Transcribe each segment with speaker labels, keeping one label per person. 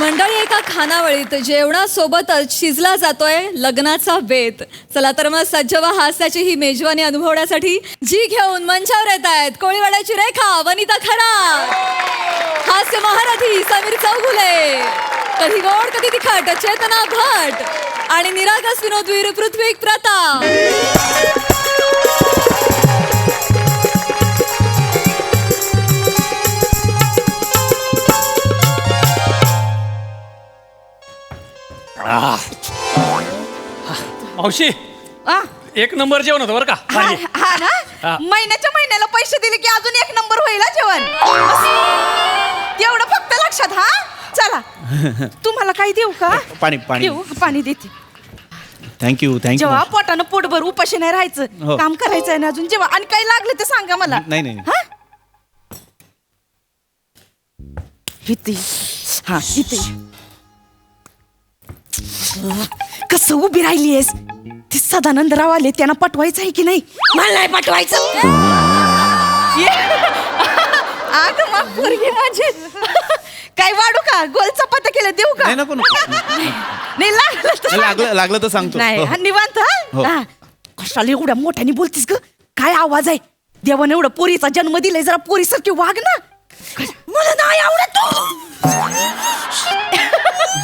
Speaker 1: मंडळी, एका खानावळीत जेवणासोबतच शिजला जातोय लग्नाचा बेत. चला तर मग सज्ज व्हा हास्याची ही मेजवानी अनुभवण्यासाठी जी घेऊन मंचावर येत आहेत कोळीवाड्याची रेखा, वनिता खरात, हास्य महारथी समीर चौगुले, कधी गोड कधी तिखट चेतना भट आणि निरागस विनोदवीर पृथ्वी प्रताप.
Speaker 2: मावशी
Speaker 3: आ?
Speaker 2: एक नंबर जेवण होतं बरं का
Speaker 3: हा
Speaker 2: भारी.
Speaker 3: हा ना
Speaker 2: हा.
Speaker 3: महिन्याच्या महिन्याला पैसे दिले की अजून एक नंबर होईल हा जेवण. एवढं फक्त लक्षात. हा चला तुम्हाला काही देऊ का?
Speaker 4: पाणी पाणी
Speaker 3: देऊ पाणी देते.
Speaker 4: थँक्यू थँक्यू
Speaker 3: जेव्हा पोटानं पोटभर उपाशी नाही राहायचं,
Speaker 4: हो.
Speaker 3: काम करायचं आहे ना अजून. जेव्हा आणि काही लागलं ते सांगा मला.
Speaker 4: नाही नाही
Speaker 3: हा इथे हा इथे कसं उभी राहिलीयस? ते सदानंदराव आले, त्यांना पटवायचं आहे की नाही? मला नाही पटवायचं. आग मग पोरगी माझी. काय वाढू का? गोल चपात्या केल्या देऊ का?
Speaker 4: नाही नको नको
Speaker 3: नाही लागलं तर सांग.
Speaker 4: लागलं तर सांगतो
Speaker 3: नाही
Speaker 4: हो.
Speaker 3: हा, निवांत
Speaker 4: हो.
Speaker 3: हा. कशाला एवढ्या मोठ्याने बोलतीस ग? काय आवाज आहे? देवाने एवढं पोरीचा जन्म दिलाय, जरा पोरीसारखी वाग ना. मला नाही आवडत तू.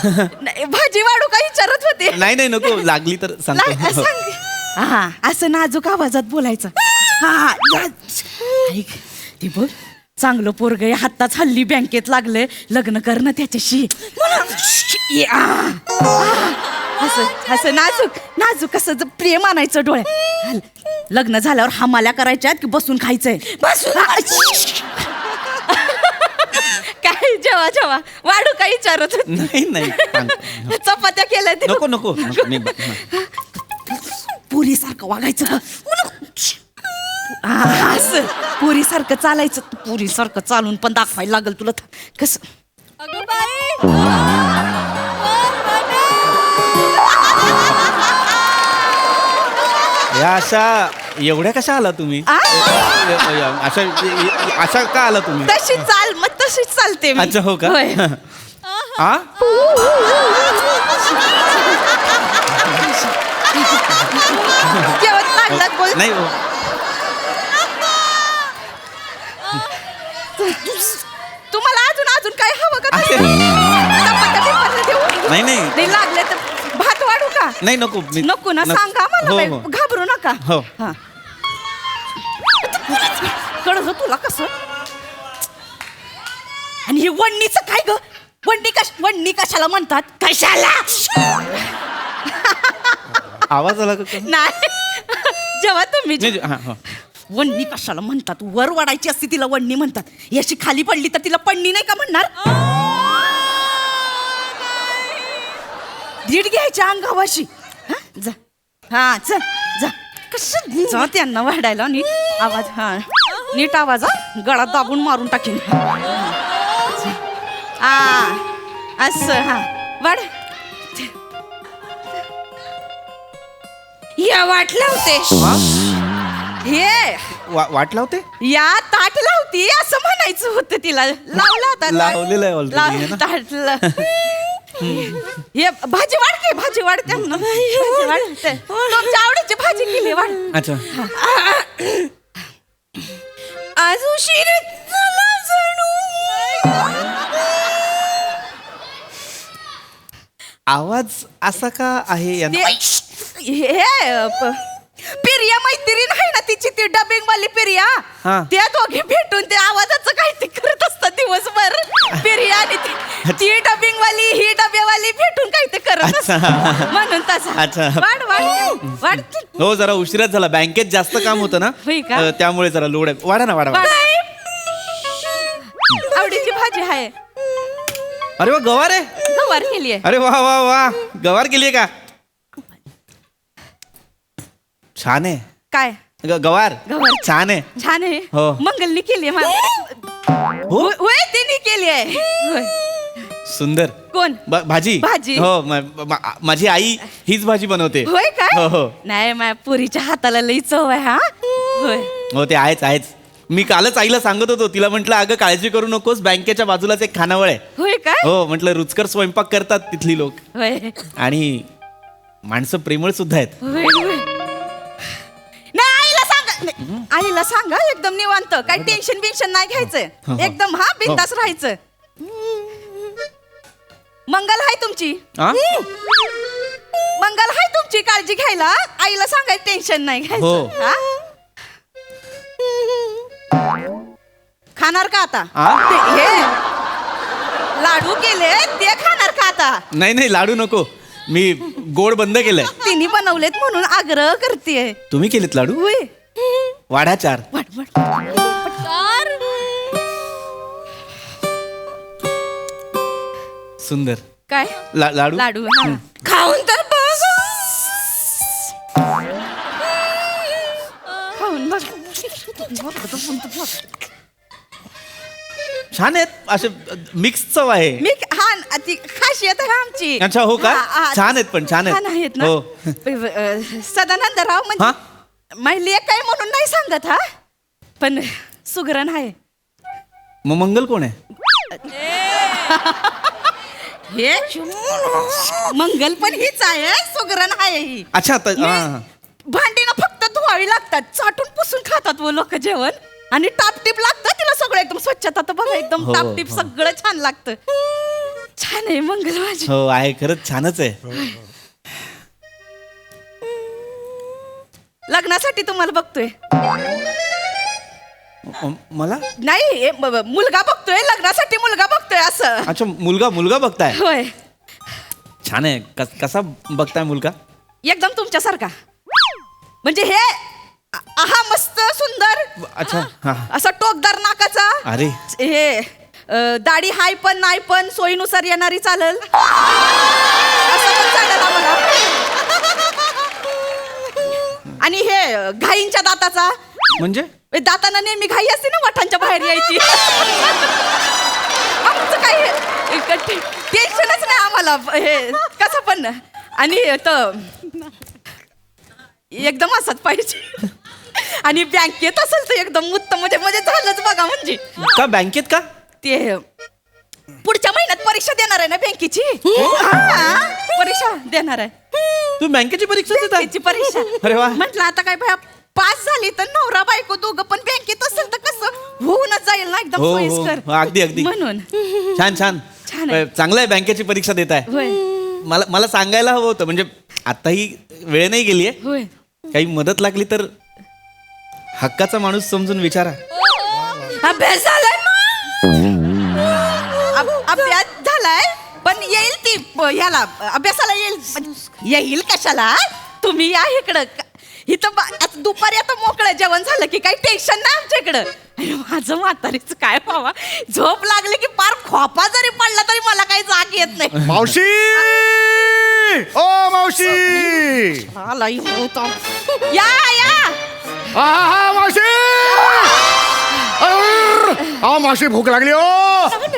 Speaker 3: नाही, भाजी वाढू का विचारत होते.
Speaker 4: नाही नाही नको लागली तर सांगतो
Speaker 3: सांग. हा असं नाजूक आवाजात बोलायचं. हा ऐक, ते बघ चांगलं पोरग हाताच हल्ली बँकेत लागलंय, लग्न करणं त्याच्याशी. असं असं नाजूक नाजूक असं प्रेम आणायचं डोळ्यात. लग्न झाल्यावर हमाल्या करायच्या की बसून खायचंय? काय जेव्हा जेव्हा वाढू काय विचारत होते.
Speaker 4: नाही नाही सांगतो.
Speaker 3: चपात्या केल्या ते.
Speaker 4: नको नको नको, मी
Speaker 3: पुरीसारखं वागायचं. असं पुरीसारखं चालायचं. पुरीसारखं चालून पण दाखवायला लागल तुला. कसं
Speaker 1: अगं बाई,
Speaker 4: या अशा एवढ्या कशा आला तुम्ही? अशा अशा का आला तुम्ही?
Speaker 3: तशी चाल, मग तशीच चालते मी.
Speaker 4: अच्छा हो का?
Speaker 3: होय.
Speaker 4: आ
Speaker 3: जेवण लागलं बोल.
Speaker 4: नाही हो.
Speaker 3: तुम्हाला अजून अजून काय हवं का?
Speaker 4: अरे.
Speaker 3: चपात्या बिपात्या देऊ?
Speaker 4: नाही नाही
Speaker 3: नाही लागले तर भात वाढू का?
Speaker 4: नाही नको
Speaker 3: नको ना, सांगा मला
Speaker 4: हो
Speaker 3: बाई.
Speaker 4: हो
Speaker 3: घाबरू नका.
Speaker 4: हो.
Speaker 3: हा. कळलं तुला कसं? आणि हे वडणीचं काय ग? वडणी कशाला म्हणतात? कशाला?
Speaker 4: आवाज आला का?
Speaker 3: नाही जेव्हा तुम्ही
Speaker 4: नाही, हा, हा.
Speaker 3: वडणी कशाला म्हणतात? वर वाढायची असती तिला वडणी म्हणतात. याची खाली पडली तर तिला पडणी नाही का म्हणणार? दीड घ्यायच्या अंगावाशी. हा जा, हा चल जा. कसं जा त्यांना वाढायला. नीट आवाज. हा नीट आवाज. हा गळात दाबून मारून टाकीन. हा असं. हा वाढ. या वाट लावते. हे
Speaker 4: वाट लावते?
Speaker 3: या ताट लावती असं म्हणायचं होतं तिला. लावला आता
Speaker 4: लावलेलं आहे already, है ना?
Speaker 3: ताटला. हे भाजी वाढते, भाजी वाढते ना. भाजी वाढते. तुमच्या आवडीची भाजी केली वाढ.
Speaker 4: अच्छा
Speaker 3: आज उशीर झाला जणू.
Speaker 4: आवाज असा का आहे यांना?
Speaker 3: हे पिरिया मैत्रीण आहे ना तिची, ती डबिंग वाली पिरिया.
Speaker 4: हा.
Speaker 3: त्या दोघे भेटून ते आवाजाचं काहीतरी करत असतात दिवसभर. पिरिया आणि ती डबिंग वाली, ही डब्यावाली भेटून काहीतरी करत असतात. म्हणून तसा.
Speaker 4: अच्छा.
Speaker 3: वाढ वाढ वाढ.
Speaker 4: हो जरा उशिराच झाला, बँकेत जास्त काम होतं ना.
Speaker 3: होय का?
Speaker 4: त्यामुळे जरा लोड आहे. वाढा ना वाढा.
Speaker 3: आवडीची भाजी आहे.
Speaker 4: अरे वा गवार आहे.
Speaker 3: गवार केली आहे.
Speaker 4: अरे वा वा वा गवार केलीये का? छान आहे.
Speaker 3: काय
Speaker 4: गवार
Speaker 3: गवार.
Speaker 4: छान आहे.
Speaker 3: छान आहे.
Speaker 4: हो.
Speaker 3: मंगलनी केली आहे.
Speaker 4: हो
Speaker 3: होय तिने केली आहे. होय.
Speaker 4: सुंदर.
Speaker 3: कोण?
Speaker 4: भाजी
Speaker 3: भाजी.
Speaker 4: हो माझी आई हीच भाजी बनवते.
Speaker 3: होय काय?
Speaker 4: हो हो
Speaker 3: नाही माझ्या पुरीच्या हाताला लई चव आहे. हा होय.
Speaker 4: हो ते आहेच आहेच. मी कालच आईला सांगत होतो, तिला म्हटलं अगं काळजी करू नकोस, बँकेच्या बाजूलाच एक खानावळ आहे.
Speaker 3: होय काय?
Speaker 4: हो म्हटलं रुचकर स्वयंपाक करतात तिथली लोक
Speaker 3: होय
Speaker 4: आणि माणसं प्रेमळ सुद्धा आहेत.
Speaker 3: होय होय. नाही आईला सांगा, नाही, आईला सांगा एकदम निवांत, काय टेन्शन बिन्शन नाही घ्यायचं, एकदम हा बिंदास राहायचं. मंगल हाय तुमची,
Speaker 4: हा?
Speaker 3: मंगल हाय तुमची, काळजी घ्यायला. आईला सांगायचं टेन्शन नाही
Speaker 4: हो.
Speaker 3: घ्यायचं. हा? खाणार का आता?
Speaker 4: हा?
Speaker 3: हे लाडू केले ते खाणार का आता?
Speaker 4: नाही नाही लाडू नको, मी गोड बंद केलंय.
Speaker 3: तिने बनवलेत म्हणून आग्रह करते.
Speaker 4: तुम्ही केलेत लाडू?
Speaker 3: होय.
Speaker 4: वाढा 4.
Speaker 3: वाट वाट.
Speaker 4: सुंदर.
Speaker 3: काय
Speaker 4: लाडू
Speaker 3: लाडू हा. खाऊन तर बघ. खाऊन बघ.
Speaker 4: छान आहेत, असे मिक्स चव आहे.
Speaker 3: मी हा ती खासियत आहे आमची.
Speaker 4: अच्छा हो का?
Speaker 3: हा, हा.
Speaker 4: छान आहेत पण छान
Speaker 3: छान आहेत ना.
Speaker 4: हो.
Speaker 3: सदानंदराव
Speaker 4: हा?
Speaker 3: म्हणजे माहिती काय म्हणून नाही सांगत हा, पण सुगरण आहे.
Speaker 4: मग मंगल कोण आहे?
Speaker 3: हे मंगल पण हीच आहे, सुगरण आहे ही.
Speaker 4: अच्छा हा.
Speaker 3: भांडी ना फक्त धुवावी लागतात, चाटून पुसून खातात व लोक जेवण. आणि टापटीप लागतं तिला सगळं एकदम स्वच्छता तर बघा एकदम
Speaker 4: हो,
Speaker 3: टापटीप
Speaker 4: हो.
Speaker 3: सगळं छान लागतं. छान आहे मंगल माझी.
Speaker 4: हो आहे, खरंच छानच आहे.
Speaker 3: लग्नासाठी तुम्हाला बघतोय.
Speaker 4: मला
Speaker 3: नाही मुलगा बघतोय, लग्नासाठी मुलगा बघतोय असं.
Speaker 4: अच्छा मुलगा बघताय.
Speaker 3: होय.
Speaker 4: छान आहे. कसा बघताय मुलगा?
Speaker 3: एकदम तुमच्यासारखा. म्हणजे हे आहा मस्त सुंदर.
Speaker 4: अच्छा हा.
Speaker 3: असा टोकदार नाकाचा.
Speaker 4: अरे
Speaker 3: हे दाढी हाय पण नाही पण सोयीनुसार येणारी चालल. असं पण चालेल आम्हाला. आणि हे घाईंच्या दाताचा.
Speaker 4: म्हणजे
Speaker 3: दातांना नेहमी घाई असते ना वठांच्या बाहेर यायची. आमचं काही टेन्शनच नाही आम्हाला हे कसं पण. आणि तर एकदम असत पाहिजे. आणि बँकेत असेल तर एकदम उत्तम. म्हणजे झालंच बघा. म्हणजे
Speaker 4: का बँकेत का?
Speaker 3: ते पुढच्या महिन्यात परीक्षा देणार आहे ना बँकेची. हा, परीक्षा देणार आहे.
Speaker 4: तू बँकेची परीक्षा देत आहे?
Speaker 3: बँकेची परीक्षा.
Speaker 4: अरे वा.
Speaker 3: म्हटलं आता काय भया पास झाली तर नवरा बायको दोघं पण बँकेत असेल तर कसं होऊनच जाईल ना एकदम
Speaker 4: हो
Speaker 3: सोयीस्कर.
Speaker 4: हो अगदी
Speaker 3: म्हणून
Speaker 4: छान छान.
Speaker 3: छान आहे.
Speaker 4: चांगलं आहे बँकेची परीक्षा देत आहे.
Speaker 3: होय
Speaker 4: मला सांगायला हवं होतं, म्हणजे आताही वेळ नाही गेली आहे.
Speaker 3: होय.
Speaker 4: काही मदत लागली तर हक्काचा माणूस समजून विचारा.
Speaker 3: अभ्यास झालाय अभ्यास झालाय पण येईल ती ह्याला अभ्यासाला येईल. येईल कशाला, तुम्ही या इकडं. इथं आता दुपारी आता मोकळं जेवण झालं की काही टेन्शन नाही आमच्या इकडं. आणि माझं म्हातारीच काय व्हावा, झोप लागली की पार खोपा जरी पडला तरी मला काही जाग येत नाही.
Speaker 2: मावशी, ओ मावशी,
Speaker 3: आला होता. या या
Speaker 2: हा हा हा मावशी, हा मावशी भूक लागली हो,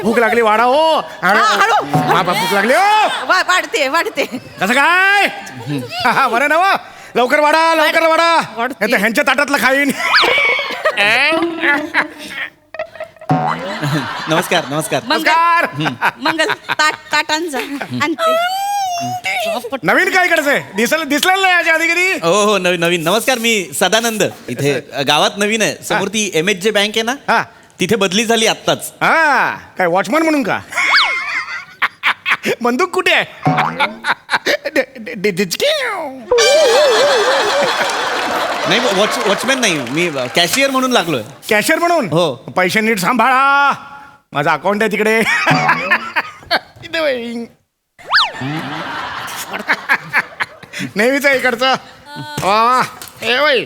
Speaker 2: भूक लागली वाढा हो.
Speaker 3: हळू.
Speaker 2: भूक लागली हो.
Speaker 3: वाढते वाढते.
Speaker 2: कसं काय? बरं ना वा, लवकर वाढा लवकर वाढा.
Speaker 3: वाढते.
Speaker 2: नाही तर ह्यांच्या ताटातलं खाईन.
Speaker 4: नमस्कार नमस्कार.
Speaker 2: नमस्कार.
Speaker 3: मंगल ताटांचा आणते.
Speaker 2: नवीन काय करायचंय? दिसलं नाही याच्या आधी कधी?
Speaker 4: हो हो नवीन. नमस्कार, मी सदानंद. इथे गावात नवीन आहे. समोर ती MHJ बँक आहे ना,
Speaker 2: हा.
Speaker 4: तिथे बदली झाली आत्ताच.
Speaker 2: हा काय वॉचमन म्हणून का? बंदूक कुठे आहे?
Speaker 4: नाही वॉचमॅन नाही, मी कॅशियर म्हणून लागलोय.
Speaker 2: कॅशियर म्हणून?
Speaker 4: हो.
Speaker 2: पैसे नीट सांभाळा, माझा अकाउंट आहे तिकडे. इथे वळीन. नेहमीच आहे इकडचं. वा वा. ए वय.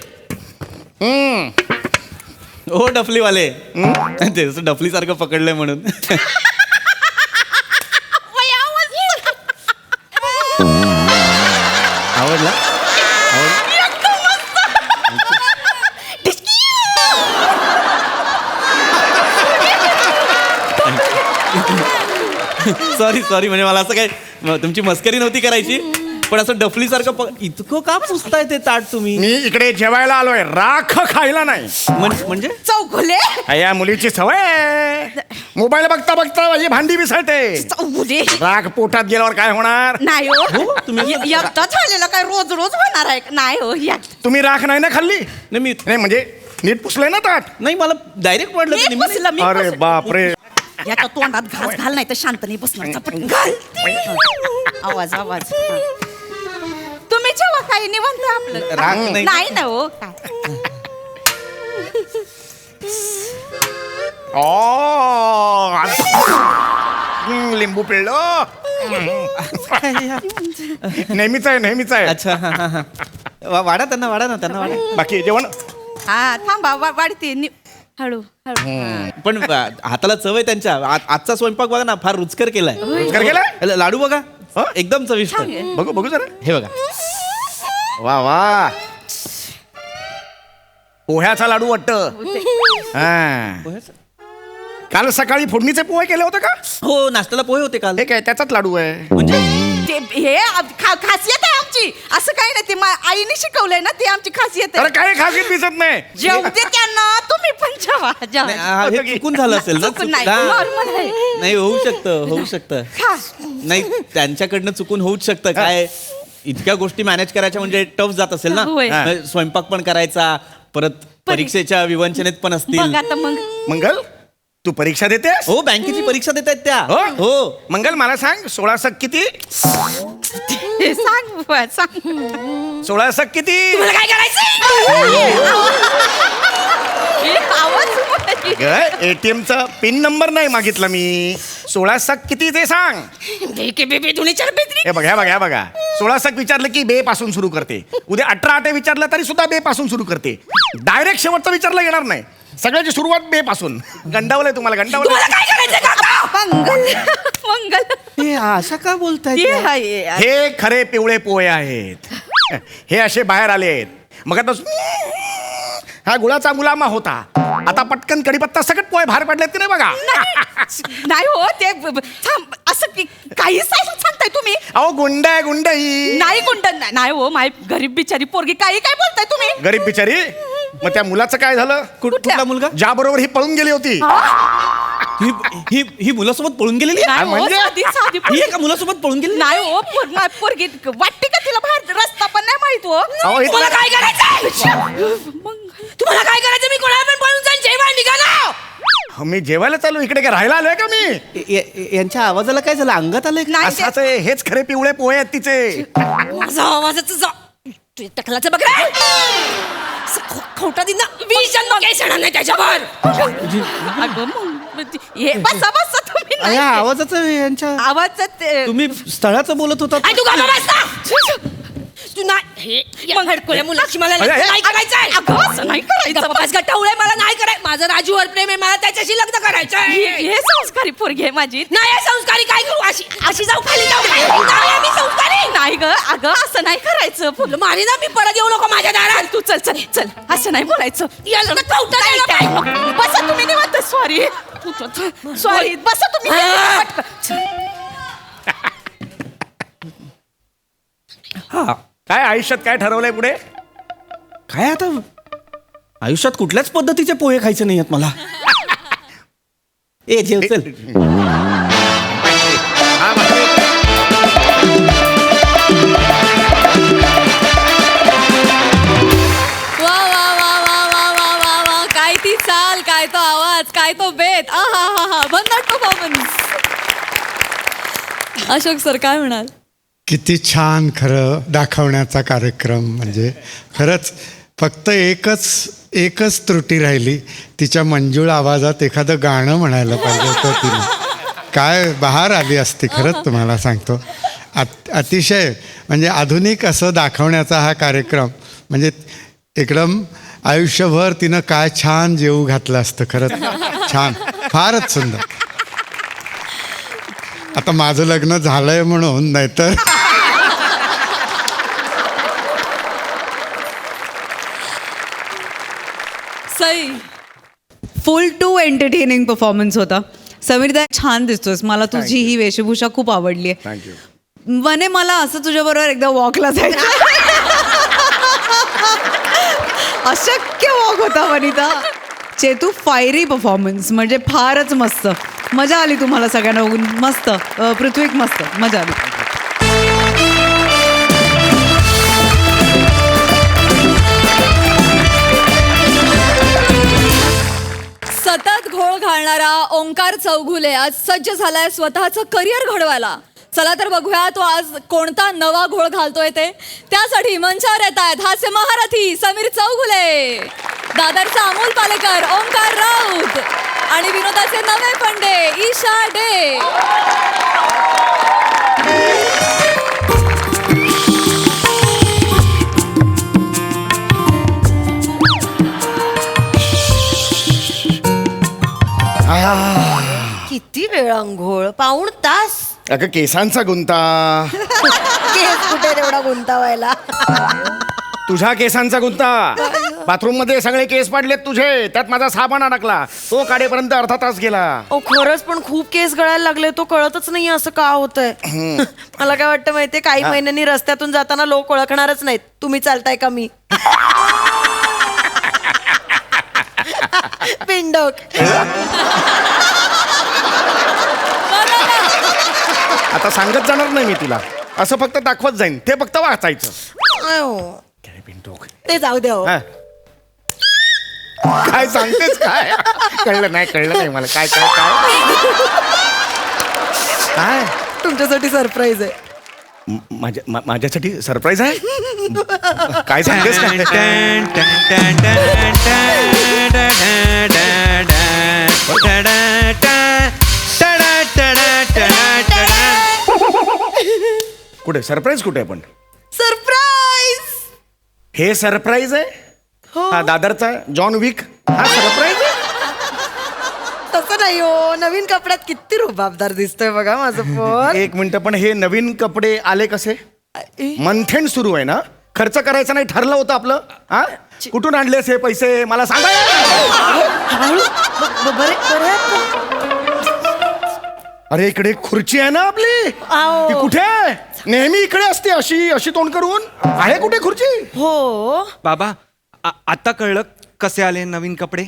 Speaker 4: हो डफलीवाले. ते डफली सारखं पकडलंय म्हणून. आवडला? सॉरी म्हणजे मला असं काय तुमची मस्करी नव्हती करायची. पण असं डफलीसारखं इतकं का पुसताय ते ताट तुम्ही?
Speaker 2: मी इकडे जेवायला आलोय, राख खायला नाही.
Speaker 4: म्हणजे
Speaker 3: चौगुले
Speaker 2: या मुलीची सवय आहे. मोबाईल बघता बघता माझी भांडी विसळते.
Speaker 3: चौगुले
Speaker 2: राख पोटात गेल्यावर काय होणार?
Speaker 3: नाही
Speaker 4: हो,
Speaker 3: हो
Speaker 4: तुम्ही-
Speaker 3: एकदा झालेलं काय रोज रोज होणार आहे नाही हो
Speaker 2: तुम्ही राख नाही ना खाल्ली?
Speaker 4: नाही मी
Speaker 2: नाही म्हणजे नीट पुसलंय ना ताट?
Speaker 4: नाही मला डायरेक्ट वाटलं ते निम्मे-
Speaker 2: अरे बापरे.
Speaker 3: याच्या तोंडात घास घाल नाही तर शांत नाही बसणार चपटकन घाल आवाज आवाज हा. तुम्ही जेव्हा काही निवंत आपलं
Speaker 4: राग नाही.
Speaker 3: नाही ना हो काय
Speaker 2: लिंबू पिळलं. नेहमीच आहे नेहमीच आहे.
Speaker 4: अच्छा हा, हा, हा. वाढा त्यांना वाढा
Speaker 2: बाकी जेवण
Speaker 3: हा थांबा वाढते हळू हळू
Speaker 4: पण हाताला चव आहे त्यांच्या. आजचा स्वयंपाक बघा ना फार रुचकर केलाय.
Speaker 2: रुचकर केलाय?
Speaker 4: लाडू बघा
Speaker 2: हं?
Speaker 4: एकदम चविष्ट.
Speaker 3: छान आहे.
Speaker 2: बघू बघू जरा.
Speaker 4: हे बघा
Speaker 2: वा वा. पोह्याचा लाडू वाटतं. हा. काल सकाळी फोडणीचे पोहे केले होते का?
Speaker 4: हो नाश्त्याला पोहे होते काल.
Speaker 2: हे काय त्याचाच लाडू आहे.
Speaker 4: म्हणजे
Speaker 3: ते हे खासियत आहे आमची असं काही नाही ते आईने शिकवलंय ना ते आमची खासियत
Speaker 2: अरे
Speaker 3: आहे
Speaker 2: काय खासियत दिसत नाही.
Speaker 3: जेवते त्यांना तुम्ही पण जेवा
Speaker 4: नाही, हे चुकून झालं असेल ना
Speaker 3: चुकून नाही,
Speaker 4: हा.
Speaker 3: normal आहे.
Speaker 4: नाही होऊ शकतं
Speaker 3: खा.
Speaker 4: नाही त्यांच्याकडनं चुकून होऊच शकतं. काय इतक्या गोष्टी मॅनेज करायच्या म्हणजे टफ जात असेल ना.
Speaker 3: होय.
Speaker 4: स्वयंपाक पण करायचा परत परीक्षेच्या विवंचनेत पण असतील.
Speaker 3: बघ आता मग
Speaker 2: मंगल तू परीक्षा देतेस?
Speaker 4: हो बँकेची परीक्षा देत आहेत त्या.
Speaker 2: हो?
Speaker 4: हो
Speaker 2: मंगल मला सांग 16 सक किती?
Speaker 3: हे सांग बुवा, सांग
Speaker 2: 16 सक किती?
Speaker 3: तुला काय करायचं
Speaker 2: एटीएमचा पिन नंबर नाही मागितला मी. 16 सक किती ते सांग. हे बघा 16 सक विचारलं की बे पासून सुरू करते. उद्या 18 आटे विचारलं तरी सुद्धा बे पासून सुरू करते. डायरेक्ट शेवटचं विचारलं येणार नाही. सगळ्याची सुरुवात बे पासून. गंडावलंय तुम्हाला गंडावलंय.
Speaker 3: मंगल
Speaker 4: हे अशा का बोलताय
Speaker 3: हे आहे.
Speaker 2: हे खरे पिवळे पोहे आहेत. हे असे बाहेर आलेत. मग आता हा गुळाचा मुलामा होता. आता पटकन कडीपत्ता सगळं पोहे बाहेर पडलेत की नाही बघा.
Speaker 3: नाही हो ते थांब असं काही सांगताय तुम्ही.
Speaker 2: अहो गुंड आहे गुंड ही.
Speaker 3: नाही गुंड नाही हो माय गरीब बिचारी पोरगी काही काय बोलताय तुम्ही.
Speaker 2: गरीब बिचारी. मग त्या मुलाचं काय झालं?
Speaker 4: कुठला मुलगा?
Speaker 2: ज्या बरोबर ही पळून गेली होती.
Speaker 4: ही मुलासोबत पळून गेलेली आहे?
Speaker 3: नाही हो,
Speaker 2: म्हणजे?
Speaker 3: साधी
Speaker 4: ही एका मुलासोबत पळून गेली?
Speaker 3: नाही हो पोरगी वाटते का तिला बाहेर रस्ता पण नाही माहित हो.
Speaker 2: अहो,
Speaker 3: तुम्हाला काय करायचं तुम्हाला काय करायचं मी कोणाला पण पळून जाईन जेव्हा निघाला.
Speaker 2: मी जेवायला चालू इकडे काय राहायला आलोय का मी?
Speaker 4: यांच्या आवाजाला काय झालं? अंगात आलंय का?
Speaker 3: नाही
Speaker 2: असंच आहे. हेच खरे पिवळे पोहे आहेत तिचे.
Speaker 3: माझा आवाजाचं टकलाचं बघ रे. खोटा दिन 20 जन्म काही सणा नाही त्याच्यावर. अगं मग हे बसा बसा तुम्ही नाही.
Speaker 4: या आवाजाचं यांच्या
Speaker 3: आवाजात
Speaker 4: तुम्ही स्थळाचं बोलत होता.
Speaker 3: तू का बसता तू नाही मग हडकोल्या मुलाची मला
Speaker 2: अरे, हे-
Speaker 3: नाही करायचंय. अगं असं नाही करायचं. बस गट्टावळे मला नाही करायचं. माझं राजूवर प्रेम आहे मला त्याच्याशी लग्न करायचं. हे संस्कारी पोरगी आहे माझी. नाही संस्कारी काय करू अशी अशी जाऊ खाली जाऊ नाही आम्ही संस्कारी नाही ग. अगं असं नाही करायचं फुलं मारी ना मी परत येऊ नको माझ्या दारात. तू चल चल चल असं नाही बोलायचं. याला तर कवटा द्यायला पाहिजे. बसा तुम्ही निवांत. सॉरी सॉरी बसा तुम्ही पटकन.
Speaker 4: हा
Speaker 2: काय आयुष्यात काय ठरवलंय पुढे?
Speaker 4: काय आता आयुष्यात कुठल्याच पद्धतीचे पोहे खायचे नाही आहेत मला. ए जेव चल.
Speaker 2: हा, बाकी?
Speaker 1: वा वा वा वा वा वा वा वा काय ती चाल, काय तो आवाज, काय तो बेत. आहा हा हा भन्नाट परफॉर्मन्स. अशोक सर काय म्हणाल?
Speaker 5: किती छान खरं दाखवण्याचा कार्यक्रम. म्हणजे खरंच फक्त एकच त्रुटी राहिली. तिच्या मंजूळ आवाजात एखादं गाणं म्हणायला पाहिजे होतं तिने. काय बहार आली असती खरंच तुम्हाला सांगतो. अतिशय म्हणजे आधुनिक असं दाखवण्याचा हा कार्यक्रम. म्हणजे एकदम आयुष्यभर तिनं काय छान जेवू घातलं असतं खरंच. छान फारच सुंदर. आता माझं लग्न झालंय म्हणून नाहीतर
Speaker 1: Sai
Speaker 6: full to entertaining performance होता. समीरदा छान दिसतोस. मला तुझी ही वेशभूषा खूप आवडली आहे.
Speaker 2: थँक्यू.
Speaker 6: वने मला असं तुझ्याबरोबर एकदा वॉकला जायचं अशक्य वॉक होता वनिता. चेतू फायरी परफॉर्मन्स म्हणजे फारच मस्त. मजा आली तुम्हाला सगळ्यांना बघून. मस्त. पृथ्वीक मस्त मजा आली.
Speaker 1: सतत घोळ घालणारा ओंकार चौघुले आज सज्ज झालाय स्वतःचं करिअर घडवायला. चला तर बघूया तो आज कोणता नवा घोळ घालतोय ते. त्यासाठी मंचावर येत आहेत हास्य महारथी समीर चौघुले, दादरचा अमोल पालेकर, ओंकार राऊत आणि विनोदाचे नवे पंडे ईशा डे.
Speaker 7: किती वेळ अंघोळ? पाऊण तास.
Speaker 2: अगं केसांचा गुंता.
Speaker 7: केस कुठे तेवढा गुंतावायला?
Speaker 2: तुझ्या केसांचा गुंता. बाथरूम मध्ये सगळे केस पाडलेत तुझे, त्यात माझा साबण अडकला, तो काढेपर्यंत अर्धा तास गेला.
Speaker 7: ओ खरंच, पण खूप केस गळायला लागले. तो कळतच नाही असं का होतंय. मला काय वाटतं माहितीये, काही महिन्यांनी रस्त्यातून जाताना लोक ओळखणारच नाहीत तुम्ही चालताय का मी. पिंडोक.
Speaker 2: आता सांगत जाणार नाही मी तुला, असं फक्त दाखवत जाईन, ते फक्त वाचायचं.
Speaker 7: आयो.
Speaker 2: काय पिंटोक.
Speaker 7: ते जाऊ द्या हो.
Speaker 2: हा. काय सांगतेस काय? कळलं नाही मला काय काय काय काय
Speaker 7: तुमच्यासाठी सरप्राईज आहे.
Speaker 2: माझ्यासाठी सरप्राईज आहे. काय सांगतेस कुठे सरप्राईज कुठे पण?
Speaker 7: सरप्राईज.
Speaker 2: हे सरप्राईज आहे? हा दादरचा जॉन विक हा सरप्राईज आहे?
Speaker 7: तसं नाही हो, नवीन कपड्यात किती रुबाबदार दिसतोय बघा माझं पोर.
Speaker 2: एक मिनिट, पण हे नवीन कपडे आले कसे? मंथन सुरू आहे ना, खर्च करायचं नाही ठरलं होतं आपलं. हा कुठून आणलेस हे पैसे मला सांगा. अरे इकडे खुर्ची आहे ना आपली,
Speaker 7: आओ.
Speaker 2: ती कुठे आहे? नेहमी इकडे असते अशी अशी तोंड करून. आहे कुठे खुर्ची?
Speaker 7: हो.
Speaker 4: बाबा आता कळलं कसे आले नवीन कपडे.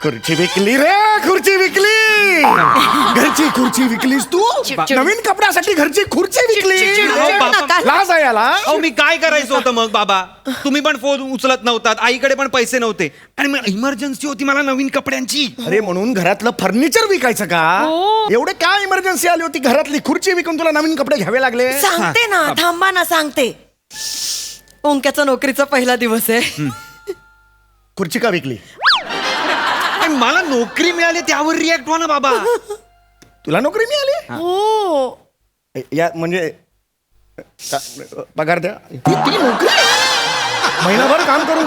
Speaker 2: खुर्ची विकली रे, खुर्ची विकली. घरची खुर्ची विकलीस तू? नवीन कपड्यासाठी घरची खुर्ची विकली? लाज आहे याला.
Speaker 4: अहो मी काय करायचं होतं मग बाबा? तुम्ही पण फोन उचलत नव्हतात, आईकडे पण पैसे नव्हते आणि मग इमर्जन्सी होती मला नवीन कपड्यांची.
Speaker 2: अरे म्हणून घरातलं फर्निचर विकायचं का? एवढे काय इमर्जन्सी आली होती? घरातली खुर्ची विकून तुला नवीन कपडे घ्यावे लागले?
Speaker 7: सांगते ना, थांबा ना, सांगते. ओंक्याचा नोकरीचा पहिला दिवस आहे.
Speaker 2: खुर्ची का विकली?
Speaker 4: आणि मला नोकरी मिळाली त्यावर रिॲक्ट व्हा ना बाबा.
Speaker 2: तुला नोकरी मिळाली?
Speaker 7: हो.
Speaker 2: या म्हणजे पगार द्या. ती नोकरी महिनाभर काम करून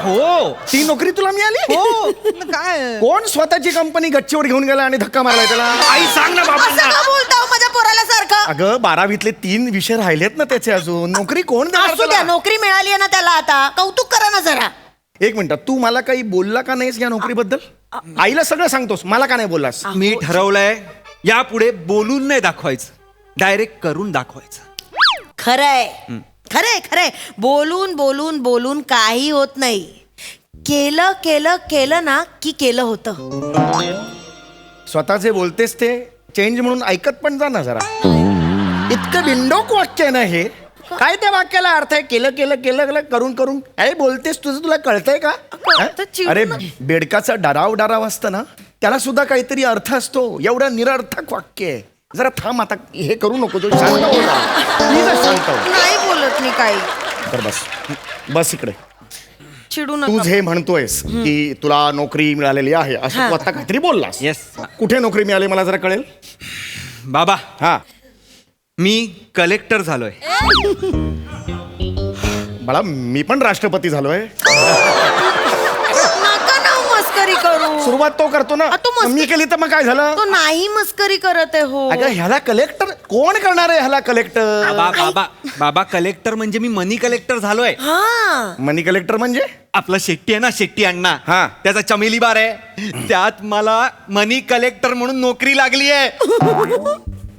Speaker 4: हो
Speaker 2: ती नोकरी तुला मिळाली?
Speaker 4: हो.
Speaker 6: काय
Speaker 2: कोण स्वतःची कंपनी गच्चीवर घेऊन गेला आणि धक्का मारलाय त्याला?
Speaker 4: आई सांग ना बाबा.
Speaker 7: असं का बोलता हो माझ्या पोराला सारखं?
Speaker 2: अगं 12वीतले 3 विषय राहिलेत ना त्याचे अजून. नोकरी कोण देणार
Speaker 7: असू द्या,
Speaker 2: तुला?
Speaker 7: नोकरी मिळाली आहे ना त्याला, आता कौतुक करा ना जरा.
Speaker 2: एक मिनिट, तू मला काही बोलला का नाहीस या नोकरीबद्दल? आईला सगळं सांगतोस, मला का नाही बोललास?
Speaker 4: मी ठरवलंय यापुढे बोलून नाही दाखवायचं, डायरेक्ट करून दाखवायचं.
Speaker 7: खरंय खरंय खरंय. बोलून बोलून बोलून काही होत नाही. केलं केलं केलं ना की केलं होतं.
Speaker 2: स्वतः जे बोलतेस ते चेंज म्हणून ऐकत पण जा ना जरा. इतकं बिंडोक वाक्य आहे ना हे. काय त्या वाक्याला अर्थ आहे? केलं केलं केलं केलं करून करून काय बोलतेस? तुझं तुला कळतंय का?
Speaker 7: कळतं, चिडू
Speaker 2: अरे
Speaker 7: नका.
Speaker 2: बेडकाचा डराव असतं ना, त्याला सुद्धा काहीतरी अर्थ असतो. एवढं निरर्थक वाक्य आहे. जरा थांब, आता हे करू नको. तो शांत हो जा. Please शांत हो.
Speaker 7: नाही बोलत मी काही.
Speaker 2: तर बस इकडे.
Speaker 7: चिडू
Speaker 2: तू
Speaker 7: नका.
Speaker 2: जे म्हणतोयस की तुला नोकरी मिळालेली आहे असं तू आता काहीतरी बोललास.
Speaker 4: Yes.
Speaker 2: कुठे नोकरी मिळाली मला जरा कळेल?
Speaker 4: बाबा
Speaker 2: हा
Speaker 4: मी कलेक्टर झालोय.
Speaker 2: बाळा, मी पण राष्ट्रपती झालोय.
Speaker 7: नका ना मस्करी करू.
Speaker 2: सुरुवात तो करतो ना.
Speaker 7: तो मस्त-
Speaker 2: मी केली तर मग काय झालं?
Speaker 7: तो नाही मस्करी करत आहे. हो.
Speaker 2: अगं ह्याला कलेक्टर कोण करणार आहे? ह्याला कलेक्टर
Speaker 4: बाबा बाबा बाबा कलेक्टर म्हणजे मी मनी कलेक्टर झालोय.
Speaker 7: हा.
Speaker 2: मनी कलेक्टर म्हणजे?
Speaker 4: आपला शेट्टी आहे ना, शेट्टी अण्णा,
Speaker 2: हा.
Speaker 4: त्याचा चमेली बार आहे, त्यात मला मनी कलेक्टर म्हणून नोकरी लागली आहे.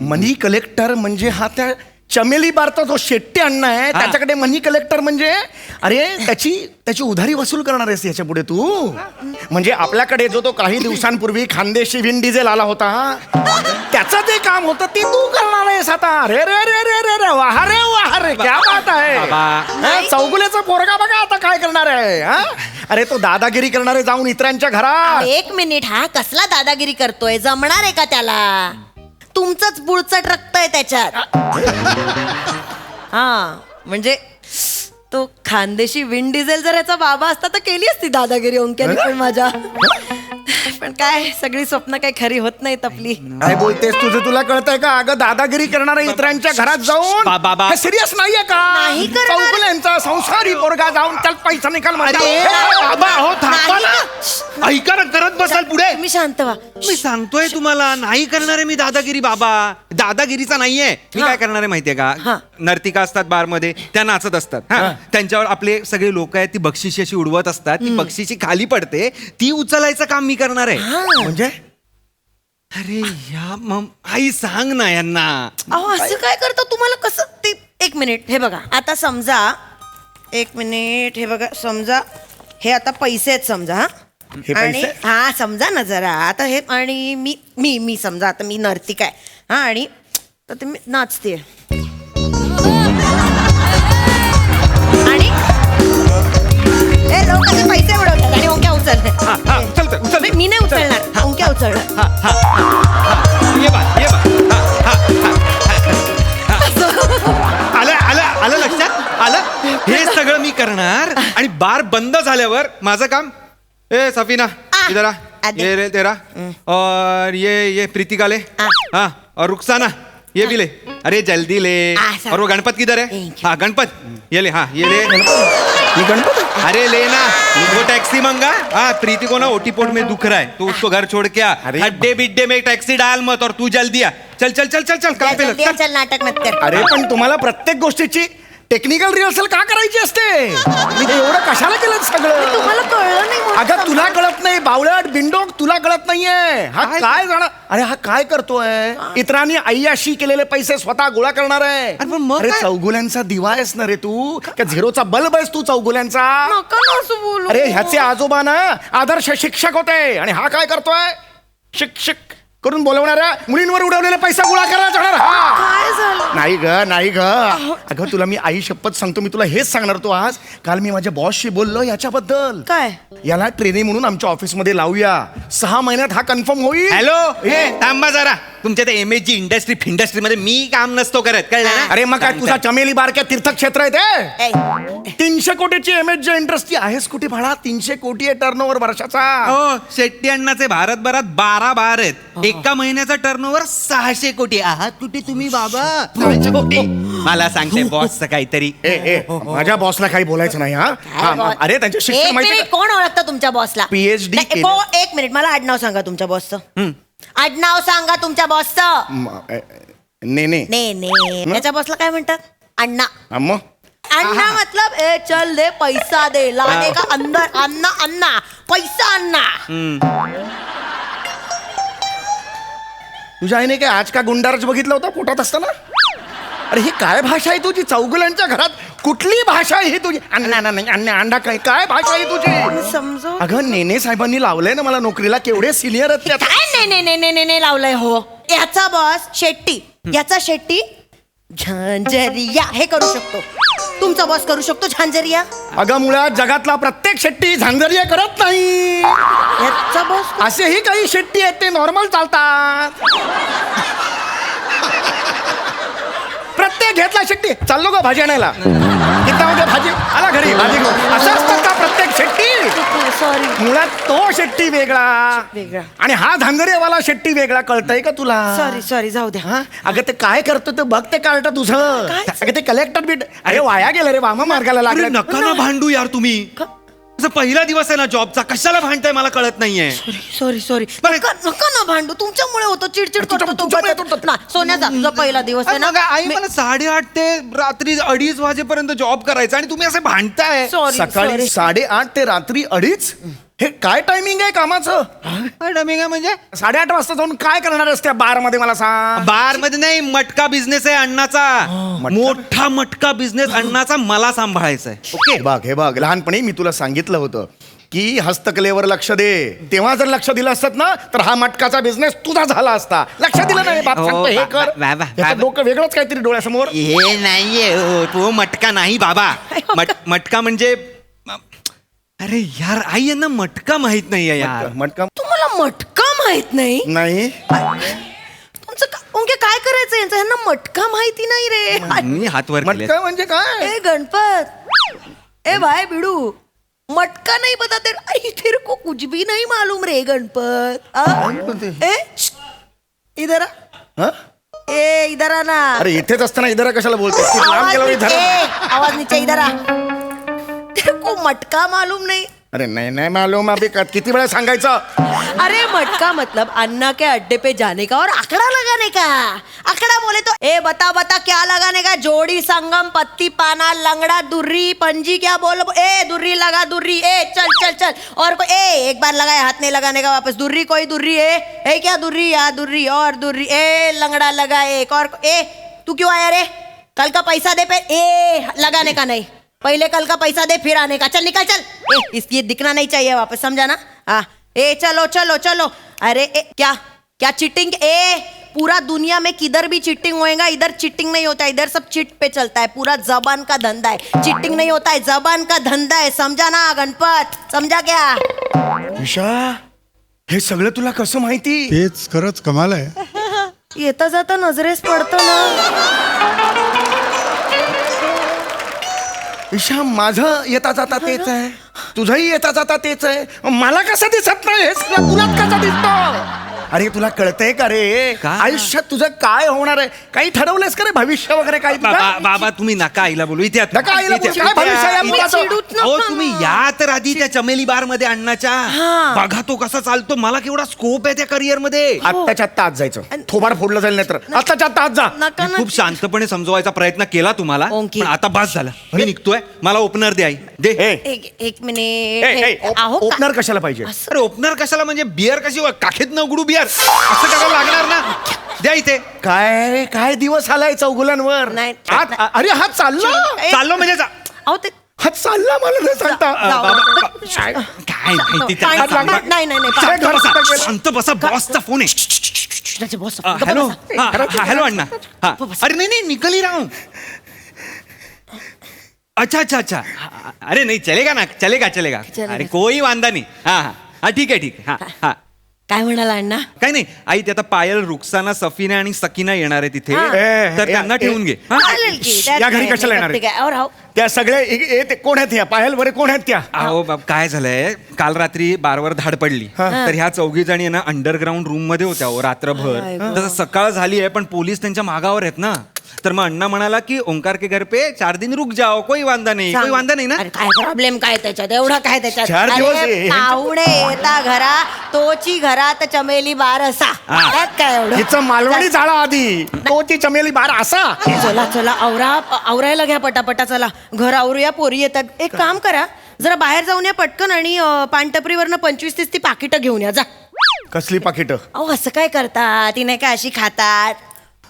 Speaker 2: मनी कलेक्टर म्हणजे हा त्या चमेली बारचा जो शेट्टी अण्णा आहे त्याच्याकडे मनी कलेक्टर म्हणजे अरे त्याची उधारी वसूल करणार आहेस याच्या पुढे तू म्हणजे आपल्याकडे जो तो काही दिवसांपूर्वी खानदेशी विन डिझेल आला होता त्याचं ते काम होतं ते तू करणार आहेस आता रे रे रे रे रे रे वाह रे क्या बात आहे हा, चौगुलेचा पोरगा बघा आता काय करणार आहे हा? अरे तो दादागिरी करणार आहे जाऊन इतरांच्या घरात.
Speaker 7: एक मिनिट, हा कसला दादागिरी करतोय? जमणार आहे का त्याला? तुमचंच बुळचट रक्त आहे त्याच्यात. हा म्हणजे तो खानदेशी विंड डिझेल जर याचा बाबा असता तर केली असती दादागिरी ओंक्याने पण माझ्या. पण काय सगळी स्वप्न काही खरी होत नाहीत आपली.
Speaker 2: काय बोलतेस तुझं तुला कळतंय का? अगं दादागिरी करणाऱ्या इतरांच्या घरात जाऊन
Speaker 4: बाबा.
Speaker 2: हे सिरियस नाहीये का?
Speaker 7: नाही करणार.
Speaker 2: चौगुल्यांचा संसारी पोरगा जाऊन त्याला पैसा निकाल
Speaker 4: बाबा हो थांबा ना. ऐका ना, करत बसाल पुढे.
Speaker 7: तुम्ही शांत व्हा.
Speaker 8: मी सांगतोय तुम्हाला नाही करणार आहे मी दादागिरी. बाबा दादागिरीचा नाहीये. मी काय करणार आहे माहितीये
Speaker 7: हा.
Speaker 8: का? नर्तिका असतात बार मध्ये, त्या नाचत असतात. हा त्यांच्यावर आपले सगळे लोक आहेत ती बक्षिशी अशी उडवत असतात. ती बक्षिशी खाली पडते, ती उचलायचं काम मी करणार आहे.
Speaker 2: म्हणजे
Speaker 8: अरे या आई सांग ना यांना.
Speaker 7: अहो असं काय करतो? तुम्हाला कसं ते? एक मिनिट, हे बघा आता समजा, एक मिनिट, हे बघा समजा हे आता पैसे आहेत समजा. हा
Speaker 2: हे
Speaker 7: आणि
Speaker 2: पैसे?
Speaker 7: हा समजा ना जरा आता हे, आणि मी समजा आता मी नर्तिका आहे हा, आणि तर ते मी नाचते आणि हे लोक असे पैसे उडवतात आणि ओंक्या उचलतात. मी नाही उचलणार, ओंक्या उचलणार.
Speaker 8: ये बा, ये बा. आलं लक्षात आलं. हे सगळं मी करणार आणि बार बंद झाल्यावर माझं काम. ए सफीना इधर आ. ये रे तेरा और ये प्रीतिका ले. हाँ और रुखसाना ये भी ले. अरे जल्दी ले. और वो गणपत किधर है? हाँ गणपत ये ले. हाँ ये ले. अरे लेना वो टैक्सी मंगा. हाँ प्रीति को ना ओटीपोट में दुख रहा है तो उसको घर छोड़ के आ. अड्डे बिड्डे में टैक्सी डाल मत. और तू जल्दी आ. चल चल चल चल चल काम पे लग.
Speaker 7: चल नाटक मत कर.
Speaker 2: अरे पण तुम्हाला प्रत्येक गोष्टीची टेक्निकल रिहर्सल का करायची असते? मी ते एवढं कशाला केलं सगळं?
Speaker 7: तुम्हाला कळलं नाही म्हणून
Speaker 2: अगं तुला कळत नाही बावळट बिंडोक, तुला कळत नाहीये. हा काय जाणार? अरे हा काय करतोय? इतरांनी अय्याशी केलेले पैसे स्वतः गोळा करणार आहे. अरे चौगुल्यांचा दिवा आहेस ना रे तू, का झिरोचा बल्ब आहेस तू चौगुल्यांचा?
Speaker 7: नका ना असं बोलू.
Speaker 2: अरे ह्याचे आजोबा ना आदर्श शिक्षक होते आणि हा काय करतोय? शिक्षक करून बोलवणाऱ्या मुलींवर उडवलेले पैसा गोळा करायला जाणार हा.
Speaker 7: काय झालं?
Speaker 2: नाही ग. अगं तुला मी आई शपथ सांगतो, मी तुला हेच सांगणार होतो आज. काल मी माझ्या बॉसशी बोललो याच्याबद्दल.
Speaker 7: काय?
Speaker 2: याला ट्रेनिंग म्हणून आमच्या ऑफिसमध्ये लावूया. 6 महिन्यात हा कन्फर्म होईल.
Speaker 8: हॅलो हे थांबा जरा. तुमच्या त्या एमएसजी इंडस्ट्री मध्ये मी काम नसतो करत, कळलं ना?
Speaker 2: अरे मग काय तुझा चमेली बारक्या तीर्थक्षेत्र आहे ते? 300 कोटीची एमएसजी इंडस्ट्री आहेस कुठे भाडा? 300 कोटी आहे टर्नओव्हर वर्षाचा.
Speaker 8: हो शेट्टी अण्णाचे भारतभरात 12 बार आहेत. एका महिन्याचा टर्नओव्हर 600 कोटी. आहात कुठे तुम्ही बाबा? 600 कोटी. मला सांगते बॉसचं काहीतरी.
Speaker 2: माझ्या बॉसला काही बोलायचं नाही हा. अरे त्यांचे शिक्षण
Speaker 7: एक
Speaker 2: माहिती
Speaker 7: मिनिट, कोण ओळखतं तुमच्या बॉसला?
Speaker 2: PhD
Speaker 7: नाही,
Speaker 2: केलं.
Speaker 7: एक मिनिट, मला आडनाव सांगा तुमच्या बॉसचं. आडनाव सांगा तुमच्या बॉसचं. ने त्याच्या बॉसला काय म्हणतात? अण्णा. अण्णा मतलब ए चल दे पैसा दे, लाने का अंदर अन्ना अन्ना पैसा अन्ना.
Speaker 2: तुझ्या आईने काय आज का गुंडारच बघितलं होतं पोटात असताना? अरे ही काय भाषा आहे तुझी? चौगुल्यांच्या घरात कुठली भाषा आहे ही तुझी? अण्णा नाही अण्णा अंडा काय भाषा आहे तुझी?
Speaker 7: समजो.
Speaker 2: अगं नेने साहेबांनी लावलंय ना मला नोकरीला. केवढे सिनियर आहेत ते.
Speaker 7: काय ने लावलंय हो? याचा बॉस शेट्टी, याचा शेट्टी झांझरिया हे करू शकतो. तुमचा बॉस करू शकतो झांझरिया.
Speaker 2: अगं मुळात जगातला प्रत्येक शेट्टी झांझरिया करत नाही.
Speaker 7: याचा बॉस
Speaker 2: असेही काही शेट्टी आहेत ते नॉर्मल चालतात. प्रत्येक घेतला शेट्टी चाललो ग भाजी आणायला. इथं भाजी आला घरी भाजी घेऊन. असं असतं का प्रत्येक शेट्टी?
Speaker 7: सॉरी.
Speaker 2: मुळात तो शेट्टी वेगळा आणि हा झांझरियावाला शेट्टी वेगळा. कळतंय का तुला?
Speaker 7: सॉरी जाऊ द्या.
Speaker 2: हा अगं ते काय करतो ते बघ. ते कार्ट तुझं अगं ते कलेक्टर बीट. अरे वाया गेलं रे वामा मार्गाला
Speaker 8: अरे
Speaker 2: लागलं.
Speaker 8: नका ना भांडू यार तुम्ही. असं पहिला दिवस आहे ना जॉबचा, कशाला भांडताय मला कळत नाहीये.
Speaker 7: सॉरी नका ना भांडू. तुमच्यामुळे होतो चिडचिड करतो
Speaker 2: तुमच्यामुळे
Speaker 7: तो. ना सोन्याचा तुझा पहिला दिवस आहे ना.
Speaker 8: मग आई मला 8:30 ते रात्री 2:30 वाजेपर्यंत जॉब करायचा आणि तुम्ही असे भांडताय.
Speaker 7: सॉरी
Speaker 2: सकाळी 8:30 ते रात्री 2:30. हे काय टायमिंग आहे कामाचं?
Speaker 8: डमिंग आहे म्हणजे
Speaker 2: 8:30 वाजता जाऊन काय करणार असते बार मध्ये मला सांग.
Speaker 8: बार मध्ये नाही, मटका बिझनेस आहे अण्णाचा. मोठा मटका बिझनेस अण्णाचा मला सांभाळायचा आहे.
Speaker 2: ओके बघ हे बघ, लहानपणी मी तुला सांगितलं होतं की हस्तकलेवर लक्ष दे. तेव्हा जर लक्ष दिलं असत ना तर हा मटकाचा बिझनेस तुझा झाला असता. लक्ष दिलं नाही बाप,
Speaker 8: हो,
Speaker 2: सांगतो हे कर.
Speaker 8: बाबा.
Speaker 2: ह्याचं डोकं वेगळंच काहीतरी डोळ्यासमोर.
Speaker 8: हे नाहीये हो, तो मटका नाही बाबा. मटका म्हणजे अरे यार, आई यांना मटका माहित नाहीये यार.
Speaker 2: मटका
Speaker 7: तुम्हाला मटका माहित नाही?
Speaker 2: नाही.
Speaker 7: तुमचं काय करायचं यांचं? ह्यांना मटका माहिती नाही रे.
Speaker 8: मी हात वर केले.
Speaker 2: मटका म्हणजे काय?
Speaker 7: ए गणपत, ए भाई बिडू, मटका नहीं पता तेरे को कुछ भी नहीं मालूम रे गणपत. ए श्श्श, इधर आ.
Speaker 2: हं?
Speaker 7: ए इधर आ ना.
Speaker 2: अरे इथेच असताना इधर कशाला बोलतो?
Speaker 7: आवाज नीचे इधर आ. तेरे को मटका मालूम नहीं?
Speaker 2: अरे नाही मालूम. अभी किती वेळा सांगायचं?
Speaker 7: अरे मटका मतलब अन्ना के अड्डे पे जाने का और आंकड़ा लगाने का. आंकड़ा बोले तो ए बता क्या लगाने का? जोड़ी, संगम, पत्ती, पाना, लंगड़ा, दुर्री, पंजी, क्या बोलो? ए दुर्री लगा, दुर्री. ए चल और कोई एक बार लगाया, हाथ नहीं लगाने का वापस. दुर्री, कोई दुर्री है? ए क्या दुर्री? या दुर्री और दुर्री. ए लंगड़ा लगा एक और. ए तू क्यों आया रे? कल का पैसा दे पे. ए लगाने का नहीं, पहले कल का पैसा दे फिर आने का. चल निकल चल. ए इसकी दिखना नहीं चाहिए वापस, समझा ना? हाँ. ए चलो. अरे ए क्या चीटिंग? ए पूरा दुनिया में किधर भी चीटिंग होएगा, इधर चीटिंग नहीं होता है. इधर सब चिट पे चलता है. पूरा जबान का धंधा है. चीटिंग नहीं होता है, जबान का धंधा है. समझा ना गणपत? समझा क्या?
Speaker 2: विशा, हे सगळं तुला कसं माहिती?
Speaker 5: तेच खरंच कमाल आहे.
Speaker 7: येता जाता नजरेस पडतं ना.
Speaker 2: विशा, माझं येता जाता तेच आहे, तुझंही येता जाता तेच आहे. मला कसं दिसत नाही? हे सगळं तुलाच कसं दिसतं? अरे तुला कळतंय का रे?
Speaker 8: काय?
Speaker 2: आयुष्यात तुझं काय होणार आहे? काही ठरवलंयस का रे? भविष्य वगैरे काही तुझं?
Speaker 8: बाबा तुम्ही नका आईला बोलू. इथे आत.
Speaker 2: नका आईला बोलू.
Speaker 8: इथे.
Speaker 2: काय भविष्य आहे
Speaker 7: तुम्ही
Speaker 2: मुलाचं?
Speaker 7: चिडूच नका
Speaker 8: अहो
Speaker 7: ना.
Speaker 8: तुम्ही या तर आधी त्या चमेली बार मध्ये अण्णाच्या. बघा तो कसा चालतो. मला केवढा स्कोप आहे त्या करिअर मध्ये.
Speaker 2: आत्ताच्या आत्ता आज जायचं. थोबाड फोडलं जाईल नाही तर आत्ताच्या आत्ता आज जा.
Speaker 7: नका
Speaker 8: मी
Speaker 7: ना.
Speaker 8: खूप शांतपणे समजवायचा प्रयत्न केला तुम्हाला,
Speaker 7: ओंकी.
Speaker 8: पण आता बस झाला. मी निघतोय. मला ओपनर दे आई. दे.
Speaker 7: एक मिनिट. आहो का?
Speaker 2: ओपनर कशाला पाहिजे?
Speaker 8: अरे ओपनर कशाला म्हणजे? बियर कशी काखेत न उघडू बियर असं करायला लागणार ना. द्या इथे.
Speaker 2: काय दिवस आलाय चौगुलांवर?
Speaker 7: नाही.
Speaker 2: अरे हात चालला.
Speaker 8: चाललो म्हणजे
Speaker 7: अहो ते
Speaker 2: हात चालला मला नाही सांगता.
Speaker 8: काय माहिती
Speaker 7: काय
Speaker 8: त्याला सांगा.
Speaker 7: नाही
Speaker 2: काय घर सुद्धा गेलं?
Speaker 8: शांत बसा. बॉसचा फोन आहे.
Speaker 7: Boss
Speaker 8: hello. हॅलो अण्णा. हा. अरे नाही निकल राहू. अच्छा. अरे नहीं चलेगा ना. चलेगा. अरे कोई वांदा नहीं. हाँ ठीक है. हाँ
Speaker 7: काय म्हणाला अण्णा?
Speaker 8: काही नाही आई, ते आता पायल, रुक्साना, सफीना आणि सकीना येणार आहे तिथे, तर त्यांना ठेवून घे.
Speaker 7: चालेल की. त्यात
Speaker 2: या घरी
Speaker 7: काय,
Speaker 2: कशाला येणार आहे?
Speaker 7: ठीक आहे. और हाव.
Speaker 2: त्या सगळ्या ते कोण आहेत? ह्या पायल बरे कोण आहेत त्या?
Speaker 8: अहो बाब, काय झालंय, काल रात्री बारवर धाड पडली, तर ह्या चौघी जणी ना अंडरग्राऊंड रूम मध्ये होत्या रात्रभर. तसं सकाळ झाली आहे पण पोलीस त्यांच्या मागावर आहेत ना. तर मग अण्णा म्हणाला की ओंकार के घर पे 4 दिन रुक जाओ, कोई वांदा नाही ना.
Speaker 7: अरे काय प्रॉब्लेम काय त्याच्यात? एवढा काय त्याच्यात?
Speaker 2: 4 दिवस
Speaker 7: अरे,
Speaker 2: आहे.
Speaker 7: पाहुणे येता घरा, तोची घरात चमेली बार असा. त्यात काय एवढं?
Speaker 2: हिचं मालवणी जाळा आधी, तो ती चमेली बार असा.
Speaker 7: चला आवरायला घ्या पटापटा. चला घर आवरूया, पोरी येतात. एक काम करा, जरा बाहेर जाऊन या पटकन आणि पानटपरीवरनं 25-30 ती पाकिटं घेऊन या. जा.
Speaker 2: कसली पाकिट?
Speaker 7: अहो असं काय करतात? ती नाही का अशी खातात.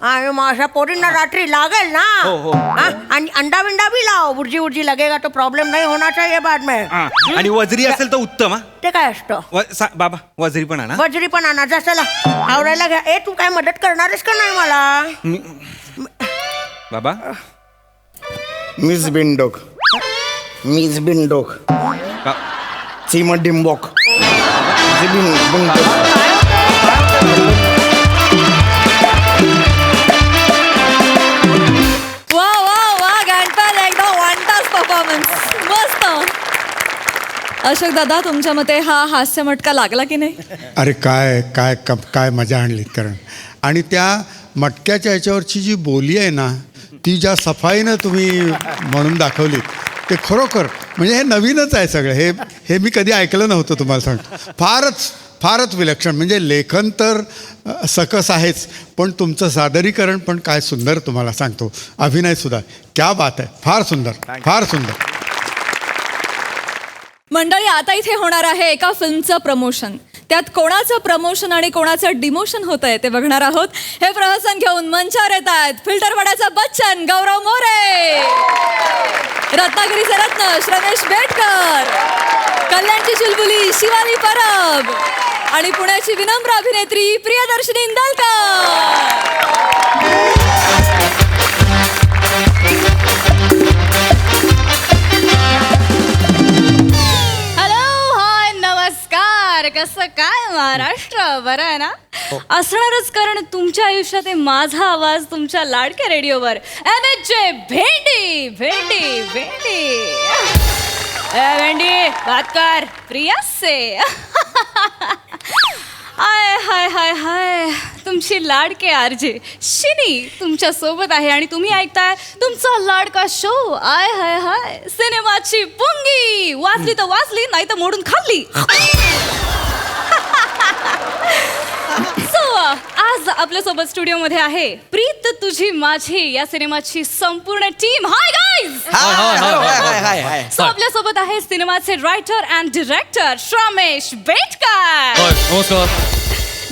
Speaker 7: आणि माझ्या पोरींना रात्री लागेल ना. हा? आणि अंडा बिंडा भी लाव. बुर्जी लगेगा तो प्रॉब्लेम नहीं होना चाहिए बाद में.
Speaker 8: आणि वजरी असेल तर उत्तम.
Speaker 7: ते काय असतं?
Speaker 8: बाबा वजरी पण आणा.
Speaker 7: वजरी पण आणा. जा चला आवरायला घ्या. ए तू काय मदत करणारेस का नाही मला?
Speaker 8: बाबा
Speaker 2: मिस बिंडोक, सीमा डिंबोक.
Speaker 1: वा गणपत, एकदम वन टास परफॉर्मन्स. मस्त. अशोक दादा, तुमच्या मते हा हास्य मटका लागला की नाही?
Speaker 5: अरे काय मजा आणलीत. कारण आणि त्या मटक्याच्या ह्याच्यावरची जी बोली आहे ना, ती ज्या सफाईनं तुम्ही म्हणून दाखवलीत, ते खरोखर म्हणजे हे नवीनच आहे सगळं. हे मी कधी ऐकलं नव्हतं, तुम्हाला सांगतो. फारच विलक्षण. म्हणजे लेखन तर सकस आहेच, पण तुमचं सादरीकरण पण काय सुंदर. तुम्हाला सांगतो, अभिनय सुद्धा क्या बात आहे. फार सुंदर.
Speaker 1: मंडळी, आता इथे होणार आहे एका फिल्मचं प्रमोशन. त्यात कोणाचं प्रमोशन आणि कोणाचं डिमोशन होत आहे ते बघणार आहोत. हे प्रहसन घेऊन मंचावर येत आहेत फिल्टरवाड्याचा बच्चन गौरव मोरे, रत्नागिरीचे रत्न श्रमेश बेटकर, कल्याणची चुलबुली शिवाली परब आणि पुण्याची विनम्र अभिनेत्री प्रियदर्शनी इंदालकर. कसं काय महाराष्ट्र, बरं आहे ना? असणारच, कारण तुमच्या आयुष्यात आहे माझा आवाज तुमच्या लाडक्या रेडिओवर. MHJ भेंडी भेंडी भेंडी भेंडी बात कर प्रिया से. हाय हाय हाय हाय, तुमची लाडके आरजे शिनी तुमच्या सोबत आहे आणि तुम्ही ऐकताय तुमचा लाडका शो आय हाय हाय सिनेमाची पुंगी. वाचली तर वाचली, नाही तर मोडून खाल्ली. आज आपल्यासोबत स्टुडिओमध्ये आहे प्रीत तुझी माझी या सिनेमाची संपूर्ण टीम. Hi guys. सो आपल्यासोबत आहे सिनेमाचे writer and director Shramesh Betkar.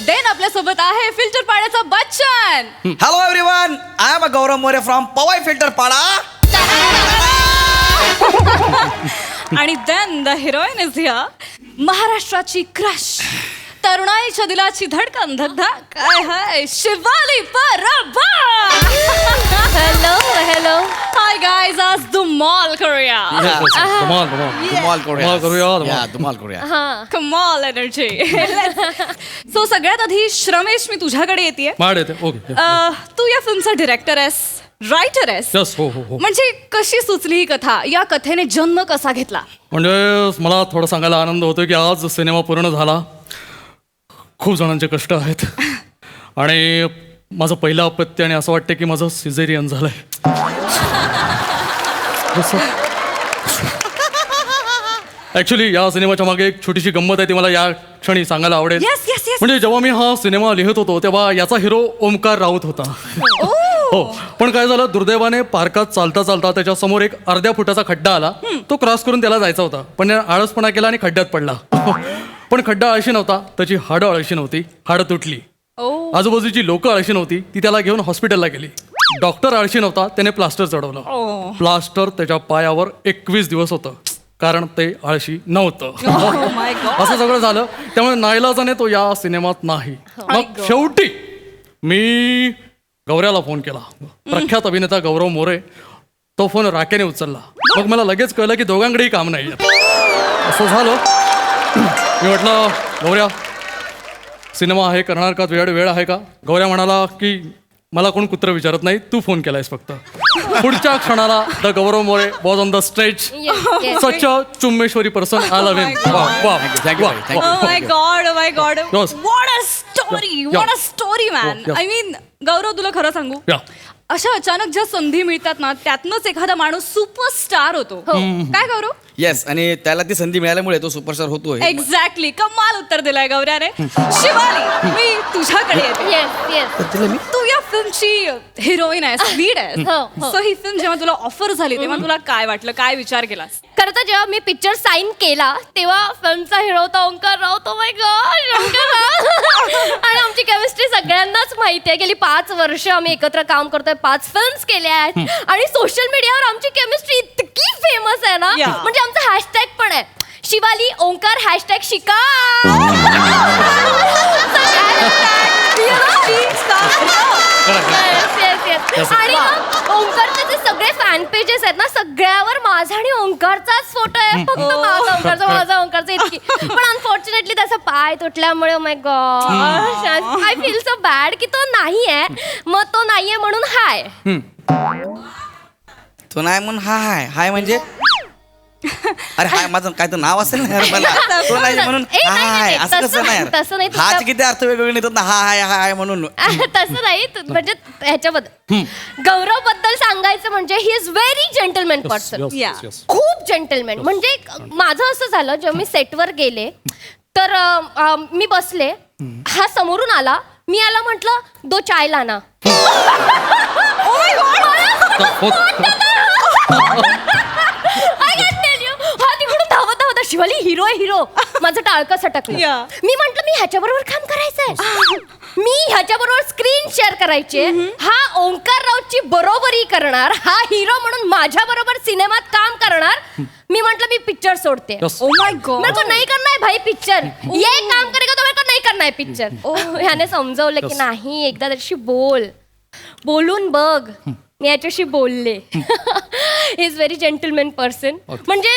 Speaker 1: Then आपल्यासोबत आहे फिल्टर पाड्याचा Bachchan.
Speaker 4: Hello everyone, I am Gaurav More from Powai filter Pada.
Speaker 1: आणि then the heroine is here, महाराष्ट्राची क्रश, तरुणाईच्या दिलाची धडकन धकधक, काय hi Shivali Parab. Hello hello hi guys, आज धमाल करूया. कमाल एनर्जी. सो सगळ्यात आधी श्रमेश, मी तुझ्याकडे येते. तू या फिल्मचा डिरेक्टर आहेस, रायटर आहेस. म्हणजे कशी सुचली ही कथा, या कथेने जन्म कसा घेतला?
Speaker 9: म्हणजे मला थोडं सांगायला आनंद होतो की आज सिनेमा पूर्ण झाला. खूप जणांचे कष्ट आहेत आणि माझं पहिलं अपत्य, आणि असं वाटतं की माझं सिझेरियन झालंय. ऍक्च्युली या सिनेमाच्या मागे एक छोटीशी गंमत आहे, ती मला या क्षणी सांगायला आवडेल. म्हणजे जेव्हा मी हा सिनेमा लिहित होतो तेव्हा याचा हिरो ओमकार राऊत होता. हो, पण काय झालं, दुर्दैवाने पार्कात चालता चालता त्याच्या समोर एक अर्ध्या फुटाचा खड्डा आला. तो क्रॉस करून त्याला जायचा होता, पण त्याने आळसपणा केला आणि खड्ड्यात पडला. पण खड्डा अळशी नव्हता, त्याची हाडं अळशी नव्हती, हाडं तुटली. आजूबाजूची लोक अळशी नव्हती, ती त्याला घेऊन हॉस्पिटलला गेली. डॉक्टर आळशी नव्हता, त्याने प्लास्टर चढवलं. प्लास्टर त्याच्या पायावर 21 दिवस होतं, कारण ते आळशी नव्हतं. असं सगळं झालं, त्यामुळे नाईलाजाने तो या सिनेमात नाही. मग शेवटी मी गौऱ्याला फोन केला, प्रख्यात अभिनेता गौरव मोरे. तो फोन राख्याने उचलला. मग मला लगेच कळलं की दोघांकडेही काम नाही. असं झालं, मी म्हटलं गौऱ्या सिनेमा आहे, करणार का, तुझ्याकडे वेळ आहे का? गौऱ्या म्हणाला की मला कोण कुत्र विचारत नाही, तू फोन केलायस फक्त. पुढच्या क्षणाला the Gaurav More was on the stage. Such a चुम्मेश्वरी person. I love him.
Speaker 1: My God, my God, what a story, what a story man. I mean Gaurav, तुला खरं सांगू, अशा अचानक ज्या संधी मिळतात ना, त्यातनंच एखादा माणूस सुपरस्टार होतो. काय गौरव?
Speaker 4: येस, आणि त्याला ती संधी मिळाल्यामुळे तो सुपरस्टार होतोय.
Speaker 1: एक्झॅक्टली, कमाल उत्तर दिलाय गौऱ्याने. शिवाली, मी तुझ्याकडे येते. तू या फिल्मची हिरोईन आहेस, लीड आहेस. सो ही फिल्म जेव्हा तुला ऑफर झाली तेव्हा तुला काय वाटलं, काय विचार केलास?
Speaker 10: खरं तर जेव्हा मी पिक्चर साईन केला तेव्हा फिल्मचा हिरो होता ओंकार राऊत. माय गॉड, आणि आमची केमिस्ट्री सगळ्यांनाच माहिती आहे. गेली 5 वर्ष आम्ही एकत्र काम करतोय, 5 फिल्म्स केल्या आहेत आणि सोशल मीडियावर आमची केमिस्ट्री इतकी फेमस आहे ना, म्हणजे आमचा हॅशटॅग पण आहे, शिवाली ओंकार हॅशटॅग शिका. आणि ओंकारचे जे सगळे फॅन पेजेस आहेत ना, सगळ्यावर माझा आणि ओंकारचाच फोटो आहे. फक्त माझा ओंकारचा इतकी. पण अनफॉर्च्युनेटली त्याचा पाय तुटल्यामुळे my God, I feel so bad की तो नाही आहे. मग तो नाहीये म्हणून हाय.
Speaker 4: तो नाही म्हणून हाय हाय म्हणजे अरे हाय माझं काय तर नाव असेल ना मला. तो नाही म्हणून हाय असं कसं नाही?
Speaker 10: तसं नाही.
Speaker 4: हाच किती अर्थ वेगवेगळे येतात ना, हाय हाय म्हणून.
Speaker 10: तसं नाही, म्हणजे ह्याच्याबद्दल गौरव बद्दल सांगायचं म्हणजे he is very gentleman person. खूप जेंटलमॅन. म्हणजे माझं असं झालं, जेव्हा मी सेटवर गेले तर मी बसले, हा समोरून आला, मी याला म्हटलं 2 चाय लाना. कॅज्युअली हिरो माझं टाळकं सटकलं. मी म्हंटल मी ह्याच्याबरोबर काम करायचंय, मी ह्याच्याबरोबर स्क्रीन शेअर करायचे, हा ओंकार राऊतची बरोबरी करणार, हा हिरो म्हणून माझ्या बरोबर सिनेमात काम करणार. मी म्हंटल मी पिक्चर सोडते.
Speaker 1: Oh my God.
Speaker 10: मेरे को नहीं करना है भाई पिक्चर, ये काम करेगा तो मेरे को नहीं करना है पिक्चर. ह्याने समजवलं की नाही, एकदा त्याच्याशी बोलून बघ. मी याच्याशी बोलले. Is very gentleman person. म्हणजे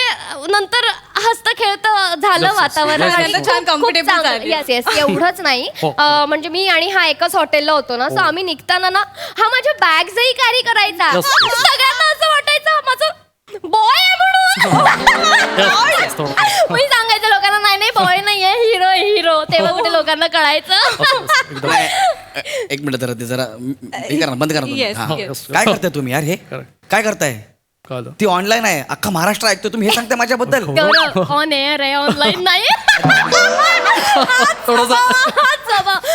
Speaker 10: नंतर हसत खेळत झालं वातावरण.
Speaker 1: छान comfortable झाले.
Speaker 10: Yes yes. एवढंच नाही, म्हणजे मी आणि हा एकाच हॉटेलला होतो ना, सो आम्ही निघताना ना हा माझ्या बॅग्सही कॅरी करायचा. सगळ्यांना असं वाटायचं माझं बॉय आहे म्हणून. मी सांगायचं लोकांना नाही बॉय नाहीये, हिरो. तेव्हा कुठे लोकांना कळायचं.
Speaker 4: एक मिनिट जरा ते जरा हे करा, बंद करा तुम्ही.
Speaker 1: Yes,
Speaker 4: हा.
Speaker 1: yes.
Speaker 4: काय करताय तुम्ही यार? हे काय करताय?
Speaker 9: कळलं.
Speaker 4: ती ऑनलाईन आहे, अख्खा महाराष्ट्र ऐकतो. तुम्ही हे सांगताय माझ्याबद्दल?
Speaker 10: गौरव ऑन एअर आहे, ऑनलाईन नाही.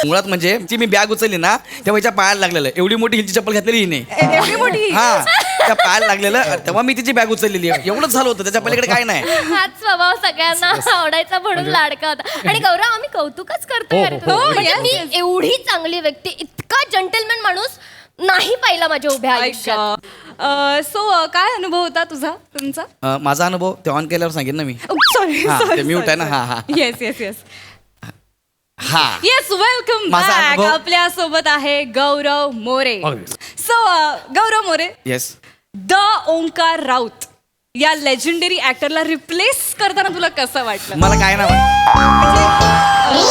Speaker 4: मुळात म्हणजे ती मी बॅग उचलली ना तेव्हा हिच्या पायाला लागलेलं. एवढी मोठी हिलची चप्पल घातलेली हिने.
Speaker 1: एवढी मोठी.
Speaker 4: हा, त्या पायाला लागलेलं तेव्हा मी तिची बॅग उचललेली. एवढंच झालं होतं, त्याच्या पलीकडे काय नाही.
Speaker 10: हाच स्वभाव सगळ्यांना आवडायचा म्हणून लाडका होता. आणि गौरव आम्ही कौतुकच करतो यार. म्हणजे मी एवढी चांगली व्यक्ती, इतका जेंटलमॅन माणूस नाही पाहिला माझ्या उभ्या आयुष्यात.
Speaker 1: सो काय अनुभव होता तुमचा?
Speaker 4: माझा अनुभव ते ऑन केल्यावर सांगेन ना मी.
Speaker 1: सॉरी
Speaker 4: हा, ते म्यूट आहे ना. हा.
Speaker 1: येस. वेलकम
Speaker 4: माझा
Speaker 1: बॅक.
Speaker 4: अनुभव-
Speaker 1: आपल्या सोबत आहे गौरव मोरे.
Speaker 9: अगदी.
Speaker 1: So Gaurav More,
Speaker 4: yes.
Speaker 1: The Omkar Raut या लेजेंडरी ऍक्टरला रिप्लेस करताना तुला कसं वाटलं?
Speaker 4: मला काय ना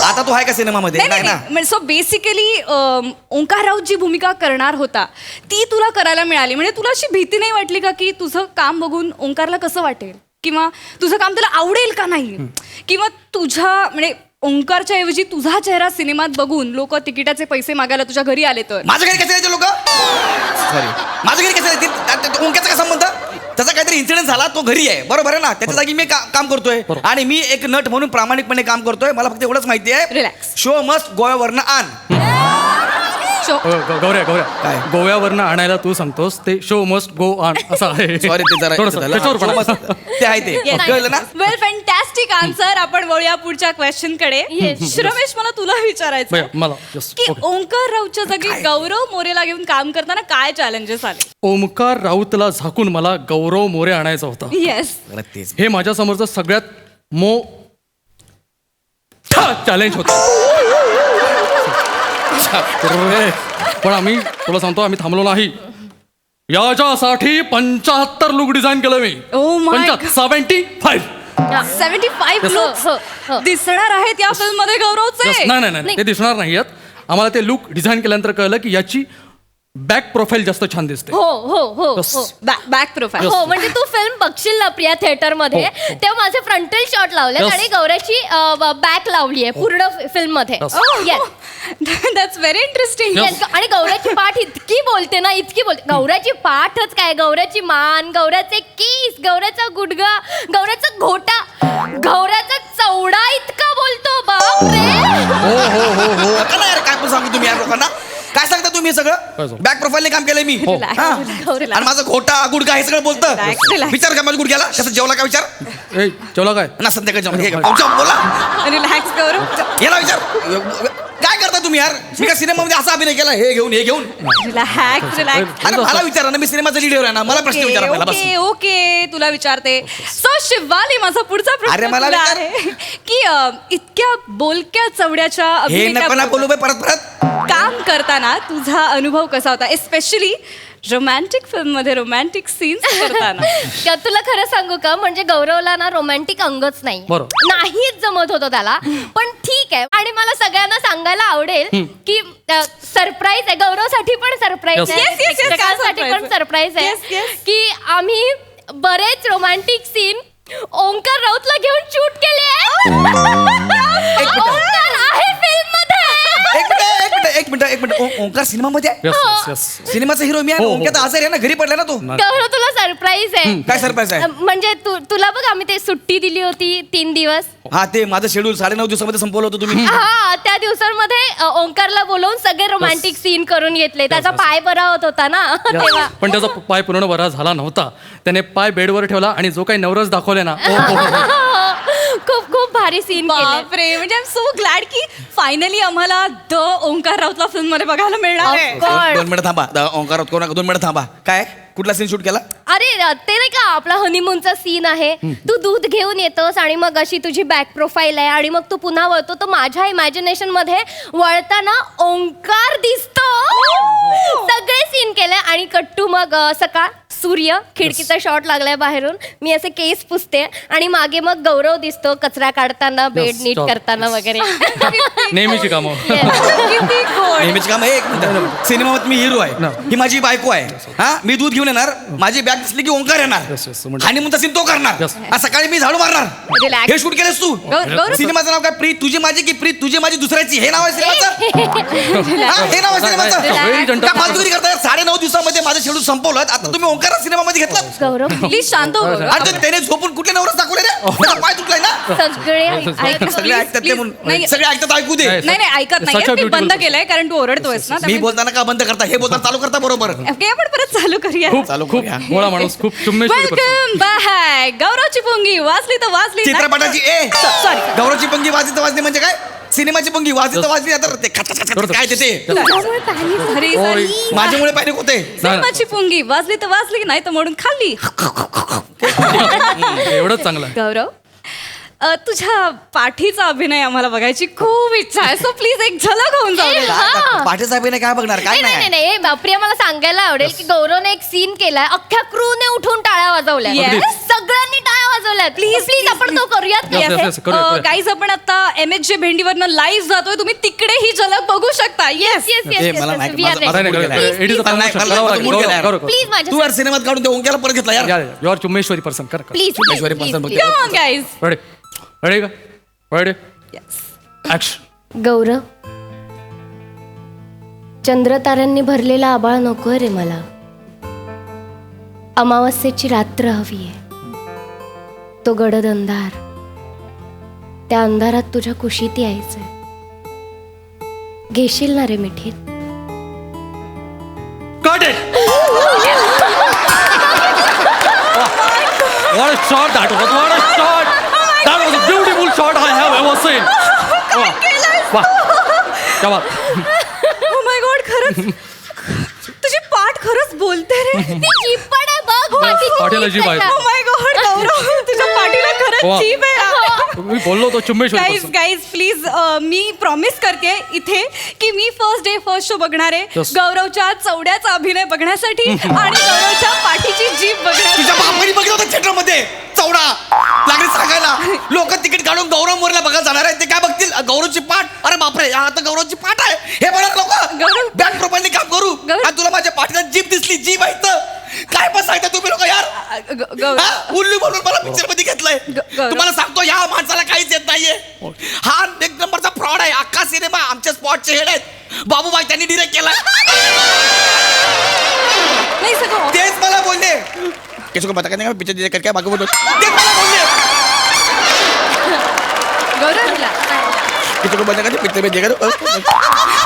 Speaker 4: आता तू आहे का सिनेमामध्ये? नाही ना.
Speaker 1: सो बेसिकली ओंकार राऊत जी भूमिका करणार होता ती तुला करायला मिळाली, म्हणजे तुला अशी भीती नाही वाटली का की तुझं काम बघून ओंकारला कसं वाटेल, किंवा तुझं काम तुला आवडेल का नाही, किंवा तुझ्या म्हणजे ओंकारच्या ऐवजी तुझा चेहरा सिनेमात बघून लोक तिकिटाचे पैसे मागायला तुझ्या घरी आले तर?
Speaker 4: माझ्या घरी कसे यायचे लोक? सॉरी, माझ्या घरी कसे येतील? ओंक्याचा काय संबंध? त्याचा काहीतरी इन्सिडेंट झाला, तो घरी आहे, बरोबर आहे ना? त्याच्या जागी मी काम करतोय आणि मी एक नट म्हणून प्रामाणिकपणे काम करतोय. मला फक्त एवढंच माहिती आहे,
Speaker 1: रिलॅक्स.
Speaker 4: शो मस्ट गोव्यावरनं आण.
Speaker 9: गौऱ्या गोव्यावरनं आणायला तू सांगतोस, ते शो मस्ट गो ऑन असं आहे.
Speaker 4: सॉरी, ते जरा
Speaker 9: थोडंसं त्याच्यावर
Speaker 4: show
Speaker 9: पडा.
Speaker 4: must- ते आहे ते कळलं ना?
Speaker 1: वेल, फॅन्टॅस्टिक आन्सर. आपण वळूया पुढच्या क्वेश्चन कडे. रमेश, मला तुला विचारायचं
Speaker 9: बया, मला yes,
Speaker 1: की
Speaker 9: okay.
Speaker 1: ओंकार राऊतच्या जागी गौरव मोरेला घेऊन काम करताना काय चॅलेंजेस आले?
Speaker 9: ओमकार राऊतला झाकून मला गौरव मोरे आणायचा होता.
Speaker 1: येस.
Speaker 4: तेच
Speaker 9: हे माझ्या समोरचं सगळ्यात चॅलेंज होतं. पण आम्ही तुला सांगतो, आम्ही थांबलो नाही. याच्यासाठी 75 लुक डिझाईन केलं मी.
Speaker 1: Oh my God.
Speaker 9: 75.
Speaker 1: 75
Speaker 10: हो,
Speaker 1: लुक्स
Speaker 10: हो, हो.
Speaker 1: दिसणार आहेत या फिल्म मध्ये गौरवचे.
Speaker 9: नाही, ते दिसणार नाही आहेत. आम्हाला ते लुक डिझाईन केल्यानंतर कळलं की याची बॅक प्रोफाईल जास्त छान दिसते.
Speaker 10: हो.
Speaker 1: Back profile.
Speaker 10: हो, म्हणजे तू फिल्म बघशील ना प्रिया थिएटर मध्ये, तेव्हा माझे फ्रंटल शॉट लावले
Speaker 9: Yes.
Speaker 10: आणि गौऱ्याची बॅक लावली आहे पूर्ण फिल्म मध्ये.
Speaker 9: Yes.
Speaker 1: That's very interesting.
Speaker 9: Yes.
Speaker 10: आणि गौऱ्याची पाठ इतकी बोलते ना, इतकी बोलते. गौऱ्याची पाठच काय, गौऱ्याची मान, गौऱ्याचे केस, गौऱ्याचा गुडगा, गौऱ्याचा घोटा, गौऱ्याचा चौडा इतका बोलतो. बापरे.
Speaker 4: हो. यार काय पण सांगू तुम्ही या लोकांना? काय सांगता तुम्ही हे
Speaker 9: काय
Speaker 4: सगळं?
Speaker 9: सांगू?
Speaker 4: बॅक प्रोफाईल काम केलंय मी.
Speaker 1: Relax,
Speaker 4: हा.
Speaker 1: relax.
Speaker 4: आणि माझा घोटा गुडगा हे सगळं बोलतं.
Speaker 1: Relax.
Speaker 4: विचार का माझ्या गुडघ्याला कसं जेवला का विचार
Speaker 9: ए, जेवला काय?
Speaker 4: ना संध्याकाळी जेवण. हे घे, बोला
Speaker 1: रिलॅक्स गौरव.
Speaker 4: याला विचार. काय करता तुम्ही यार? मी का सिनेमामध्ये असा अभिनय केला, हे घेऊन
Speaker 1: रिलॅक्स.
Speaker 4: आणि मला विचारा ना, मी सिनेमाचा लीडर आहे ना, मला प्रश्न विचारा पहिला बस.
Speaker 1: ओके, तुला विचारते. सो शिवाली, माझा पुढचा प्रश्न
Speaker 4: अरे, मला
Speaker 1: तुला
Speaker 4: विचार.
Speaker 1: आहे की इतक्या बोलक्या चवड्याच्या
Speaker 4: हे नको ना
Speaker 1: अभिनेत्याबरोबर
Speaker 4: बोलू बे परत
Speaker 1: काम करताना तुझा अनुभव कसा होता, एस्पेशली रोमॅन्टिक फिल्म मध्ये रोमॅन्टिक सीन्स करताना?
Speaker 10: का तुला खरं सांगू का, म्हणजे गौरवला ना रोमॅन्टिक अंगच नाही,
Speaker 9: बरोबर.
Speaker 10: नाहीच जमत होतं त्याला. पण ठीक आहे, आणि मला सगळ्यांना सांगायला आवडेल की सरप्राईज आहे गौरवसाठी, पण सरप्राईज
Speaker 9: Yes.
Speaker 10: आहे,
Speaker 1: Yes, yes, yes,
Speaker 10: प्रेक्षकांसाठी
Speaker 1: काय
Speaker 10: पण सरप्राईज आहे
Speaker 1: Yes, yes.
Speaker 10: की आम्ही बरेच रोमॅन्टिक सीन ओंकार राऊतला घेऊन शूट केले आहे. ओंकार आहे फिल्म मध्ये.
Speaker 4: एक मिनिट ओंकार सिनेमामध्ये आहे?
Speaker 9: Yes.
Speaker 4: सिनेमाचा हिरो मी आहे.
Speaker 9: हो, हो.
Speaker 4: ओंकार तर आजारी आहे ना, घरी पडला ना तो.
Speaker 10: गौरव, तुला सरप्राईज आहे.
Speaker 4: काय सरप्राईज आहे?
Speaker 10: म्हणजे तुला बघ, आम्ही ते सुट्टी दिली होती 3 दिवस.
Speaker 4: हा, ते माझं शेड्यूल 9.5 दिवसामध्ये संपवलं होतं तुम्ही.
Speaker 10: हा, त्या दिवसांमध्ये ओंकारला बोलवून सगळे रोमॅन्टिक सीन करून घेतले. त्याचा पाय बरा होत होता ना तेव्हा.
Speaker 9: पण त्याचा पाय पूर्ण बरा झाला नव्हता. त्याने पाय बेडवर ठेवला आणि जो काही नवरस दाखवले ना,
Speaker 10: भारी सीन केले
Speaker 1: बापरे म्हणजे आय एम सो ग्लॅड की फायनली आम्हाला द ओंकार राऊतला फिल्म मध्ये बघायला मिळणार आहे.
Speaker 4: दोन मिनिट थांबा ओंकार कोणा 2 मिनिट थांबा. काय कुठला सीन शूट केला?
Speaker 10: अरे ते नाही का आपला हनीमूनचा सीन आहे. तू दूध घेऊन येतोस आणि मग अशी तुझी बॅक प्रोफाईल आहे आणि मग तू पुन्हा वळतो तर माझ्या इमॅजिनेशन मध्ये वळताना ओंकार दिसतो. सगळे सीन केले आणि कट्टू मग सकाळ सूर्य खिडकीचा शॉट लागलाय बाहेरून मी असे केस पुसते आणि मागे मग गौरव दिसतो कचरा काढताना बेड नीट
Speaker 9: stop.
Speaker 10: करताना वगैरे.
Speaker 9: नेहमीची कामं.
Speaker 1: किती गोड.
Speaker 4: नेहमीच काम आहे. एक मिनिट सिनेमात मी हिरो आहे ही माझी बायको आहे. हा मी दूध घेऊन येणार माझी बॅग दिसली की ओंकार येणार
Speaker 9: Yes, yes, म्हणजे-
Speaker 4: आणि म्हणता सीन तो करणार
Speaker 9: Yes.
Speaker 4: आज सकाळी मी झाडू मारणार.
Speaker 1: Relax.
Speaker 4: हे शूट केलंस तू
Speaker 1: गौरव-
Speaker 4: सिनेमाचं नाव काय प्रीत तुझी माझी की प्रीत तुझी माझी दुसऱ्याची हे नाव आहे सिनेमाचं. हा, हे नाव आहे सिनेमाचं.
Speaker 9: Very gentle.
Speaker 4: काय फालतुगिरी करताय 9.5 दिवसामध्ये माझं शेड्यूल संपवलं आता तुम्ही ओंकार सिनेमामध्ये घेतलं
Speaker 10: गौरव
Speaker 1: प्लीज शांत हो गौरव.
Speaker 4: आणि त्याने झोपून कुठले नवरच दाखवले रे त्याचा पाय तुटलाय ना.
Speaker 10: सगळे ऐक-
Speaker 4: सगळे ऐकतात ते
Speaker 1: please.
Speaker 4: म्हणून
Speaker 1: नाही.
Speaker 4: सगळे ऐकतात ऐकू दे.
Speaker 9: नाही.
Speaker 1: नाही नाही ऐकत
Speaker 9: Such a
Speaker 1: नाही मी
Speaker 9: beautiful
Speaker 1: बंद
Speaker 9: person.
Speaker 1: केलंय कारण तू ओरडतोयस ना
Speaker 4: मी बोलताना का बंद करता हे बोलताना चालू करता बरोबर.
Speaker 1: ओके आपण परत चालू करूया.
Speaker 9: खूप
Speaker 4: चालू
Speaker 9: खूप
Speaker 4: करूया.
Speaker 9: भोळा माणूस खूप चुम्मेश्वरी person.
Speaker 1: Welcome back. गौरवची पुंगी वाजली तर वाजली.
Speaker 4: चित्रपटाची
Speaker 1: सॉरी
Speaker 4: गौरवची पंगी वाजली तर वाजली म्हणजे काय सिनेमाची पंगी वाजली तर वाजली आता ते खच खच खच खच काय ते
Speaker 10: तुझ्यामुळे पॅनिक झालं.
Speaker 1: सॉरी
Speaker 9: ओय.
Speaker 1: सॉरी
Speaker 4: माझ्यामुळे पॅनिक होते.
Speaker 1: सिनेमाची पुंगी वाजली तर वाजली नाही तर म्हणून खाल्ली.
Speaker 9: एवढंच चांगलं आहे.
Speaker 1: गौरव तुझ्या पाठीचा अभिनय आम्हाला बघायची खूप इच्छा आहे सो प्लीज एक झलक होऊन जाऊ दे.
Speaker 10: हा.
Speaker 4: पाटील साहेबांनी काय बघणार काय
Speaker 10: नाही नाही
Speaker 4: नाही
Speaker 10: नाही बापरे मला सांगायला आवडेल की गौरवने एक सीन केलाय अख्ख्या क्रूने उठून टाळ्या वाजवल्या
Speaker 1: Yes.
Speaker 10: सगळ्यांनी टाळ्या वाजवल्या प्लीज प्लीज आपण तो करूयात
Speaker 9: Yes, yes, yes. करूया.
Speaker 1: गाईज आपण आता MHJ भेंडीवरनं लाईव्ह जातोय तुम्ही तिकडे ही झलक बघू शकता. येस
Speaker 10: येस
Speaker 4: ए, मला नाही, माझं- माझं
Speaker 9: नाही,
Speaker 4: mood
Speaker 9: नाही,
Speaker 4: गेलाय.
Speaker 9: it is a
Speaker 4: मला नाही,
Speaker 9: promotion.
Speaker 4: मला
Speaker 9: करावं
Speaker 4: माझं
Speaker 9: लागेल.
Speaker 4: mood गेलाय.
Speaker 9: गौरव, गौरव.
Speaker 10: प्लीज
Speaker 4: तू यार सिनेमात काढून ते ओंक्याला परत घेतला यार.
Speaker 9: यू आर चुम्मेश्वरी पर्सन कर
Speaker 10: प्लीज
Speaker 4: ऐश्वर्या पर्सन बघते.
Speaker 1: Come on guys.
Speaker 9: Ready ready का रेडी ऍक्शन.
Speaker 10: गौरव चंद्रताऱ्यांनी भरलेला आभाळ नकोय रे मला अमावस्येची रात्र हवी आहे तो गडद अंधार त्या अंधारात तुझ्या कुशीत यायचंय घेशील ना रे मिठीत
Speaker 9: Got it! What a shot that was! What a shot! That was a beautiful shot I have ever seen. वाह! क्या बात!
Speaker 1: Oh my God, खरंच तुझी पाठ खरंच बोलते रे.
Speaker 10: ती जीभ पण आहे बघ माझी
Speaker 9: पाठीला जीभ आहे.
Speaker 1: Oh my God, गौरव तुझ्या पाठीला खरंच
Speaker 9: वा.
Speaker 1: जीभ आहे.
Speaker 9: मी बोललो तो चुम्मेश्वरी
Speaker 1: गाईज
Speaker 9: पर्सन.
Speaker 1: गाईज प्लीज मी प्रॉमिस करते इथे की मी फर्स्ट डे फर्स्ट शो बघणार आहे
Speaker 9: Yes.
Speaker 1: गौरवच्या चौड्याचा अभिनय बघण्यासाठी आणि गौरवच्या पाठीची जीभ
Speaker 4: तुझ्या
Speaker 1: बघण्यासाठी.
Speaker 4: बापाने बघलं होतं थिएटर मध्ये चौडा लागले सांगायला लोक तिकीट काढून गौरव मोरला बघायला जाणार आहेत ते काय बघतील गौरवची पाठ अरे बापरे हा आता गौरवची पाठ आहे हे बघणार
Speaker 1: गौरव.
Speaker 4: लोक बॅक प्रोफाईलने काम करू
Speaker 1: गौरव.
Speaker 4: आणि तुला माझ्या पाठीला जीभ दिसली जीभ आहे तर काय पण सांगता तुम्ही लोक यार
Speaker 1: गौरव
Speaker 4: हा? उल्लू म्हणून मला पिक्चर मध्ये घेतलंय
Speaker 1: गौरव.
Speaker 4: तुम्हाला सांगतो या माणसाला काहीच येत नाहीये हा एक नंबरचा फ्रॉड आहे अख्खा सिनेमा आमच्या स्पॉटचे हेड आहेत बाबूबाई त्यांनी डिरेक्ट केलाय
Speaker 1: नाही सगळं
Speaker 4: तेच मला बोलले किसी को पता करने का पिक्चर करके बाकी बोलो तेच मला बोलले
Speaker 1: गौरव तुला
Speaker 4: किती को बंद पिक्चर में देखा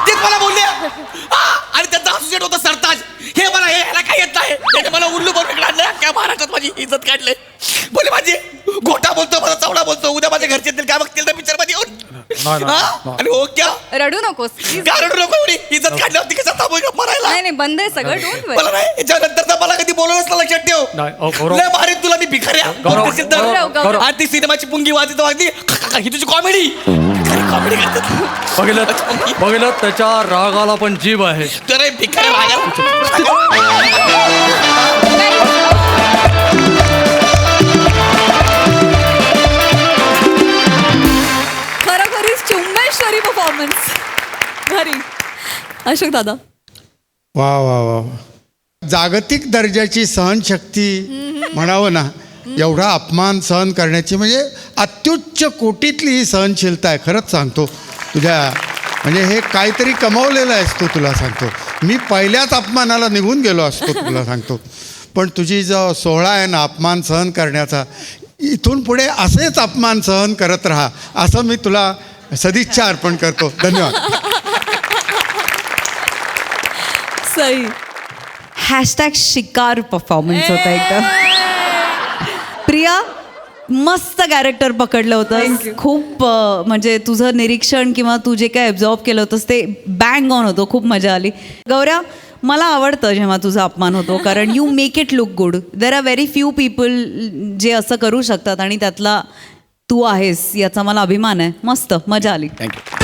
Speaker 4: तेच मला बोलले आणि त्याचा असोसिएट होता सरताज हे मला हे ह्याला काय येत नाही त्याने मला उल्लू बनवून काढलं काय महाराष्ट्रात माझी इज्जत काढले बोले माझी गोटा बोलतो मला चवडा बोलतो उद्या माझ्या घरचे येतील काय बघतील पिक्चर मध्ये येऊन
Speaker 9: नाही,
Speaker 4: हा? आणि हो क्या
Speaker 1: रडू नकोस please.
Speaker 4: कारण लोक एवढी इज्जत काढल्यावरती कसं थांबू का मरायला
Speaker 1: नाही नाही बंद आहे सगळं डोंट
Speaker 4: मला नाही याच्यानंतर तर मला कधी बोलवलंच ना लक्षात ठेव
Speaker 9: नाही, अहो, गौरव.
Speaker 4: लय भारी तुला मी भिकाऱ्या
Speaker 9: गौरव,
Speaker 4: बोलतेस तर.
Speaker 1: गौरव, गौरव.
Speaker 4: आणि ती सिनेमाची पुंगी वाजली तर वाजली ही तुझी कॉमेडी कॉमेडी करतात
Speaker 9: बघितलं त्याच्या रागाला पण जीभ आहे.
Speaker 4: तर भिकाऱ्या रागाला
Speaker 1: खरोखरीच चुम्मेश्वरी परफॉर्मन्स घरी. अशोक दादा
Speaker 5: वा वा वा जागतिक दर्जाची सहनशक्ती म्हणावं ना एवढा अपमान सहन करण्याची म्हणजे अत्युच्च कोटीतली ही सहनशीलता आहे खरंच सांगतो तुझ्या म्हणजे हे काहीतरी कमावलेलं आहेस तू तुला सांगतो मी पहिल्याच अपमानाला निघून गेलो असतो तुला सांगतो पण तुझी जो सोहळा आहे ना अपमान सहन करण्याचा इथून पुढे असेच अपमान सहन करत राहा असं मी तुला सदिच्छा अर्पण करतो धन्यवाद
Speaker 1: सई
Speaker 6: # शिकार परफॉर्मन्स होता एकदम. प्रिया मस्त कॅरेक्टर पकडलं होतं खूप म्हणजे तुझं निरीक्षण किंवा तू जे काय ॲब्झॉर्ब केलं होतंस ते बँग ऑन होतं. खूप मजा आली. गौऱ्या, मला आवडतं जेव्हा तुझा अपमान होतो कारण you make it look good. There are very few people जे असं करू शकतात आणि त्यातला तू आहेस याचा मला अभिमान आहे. मस्त मजा आली.
Speaker 2: थँक्यू.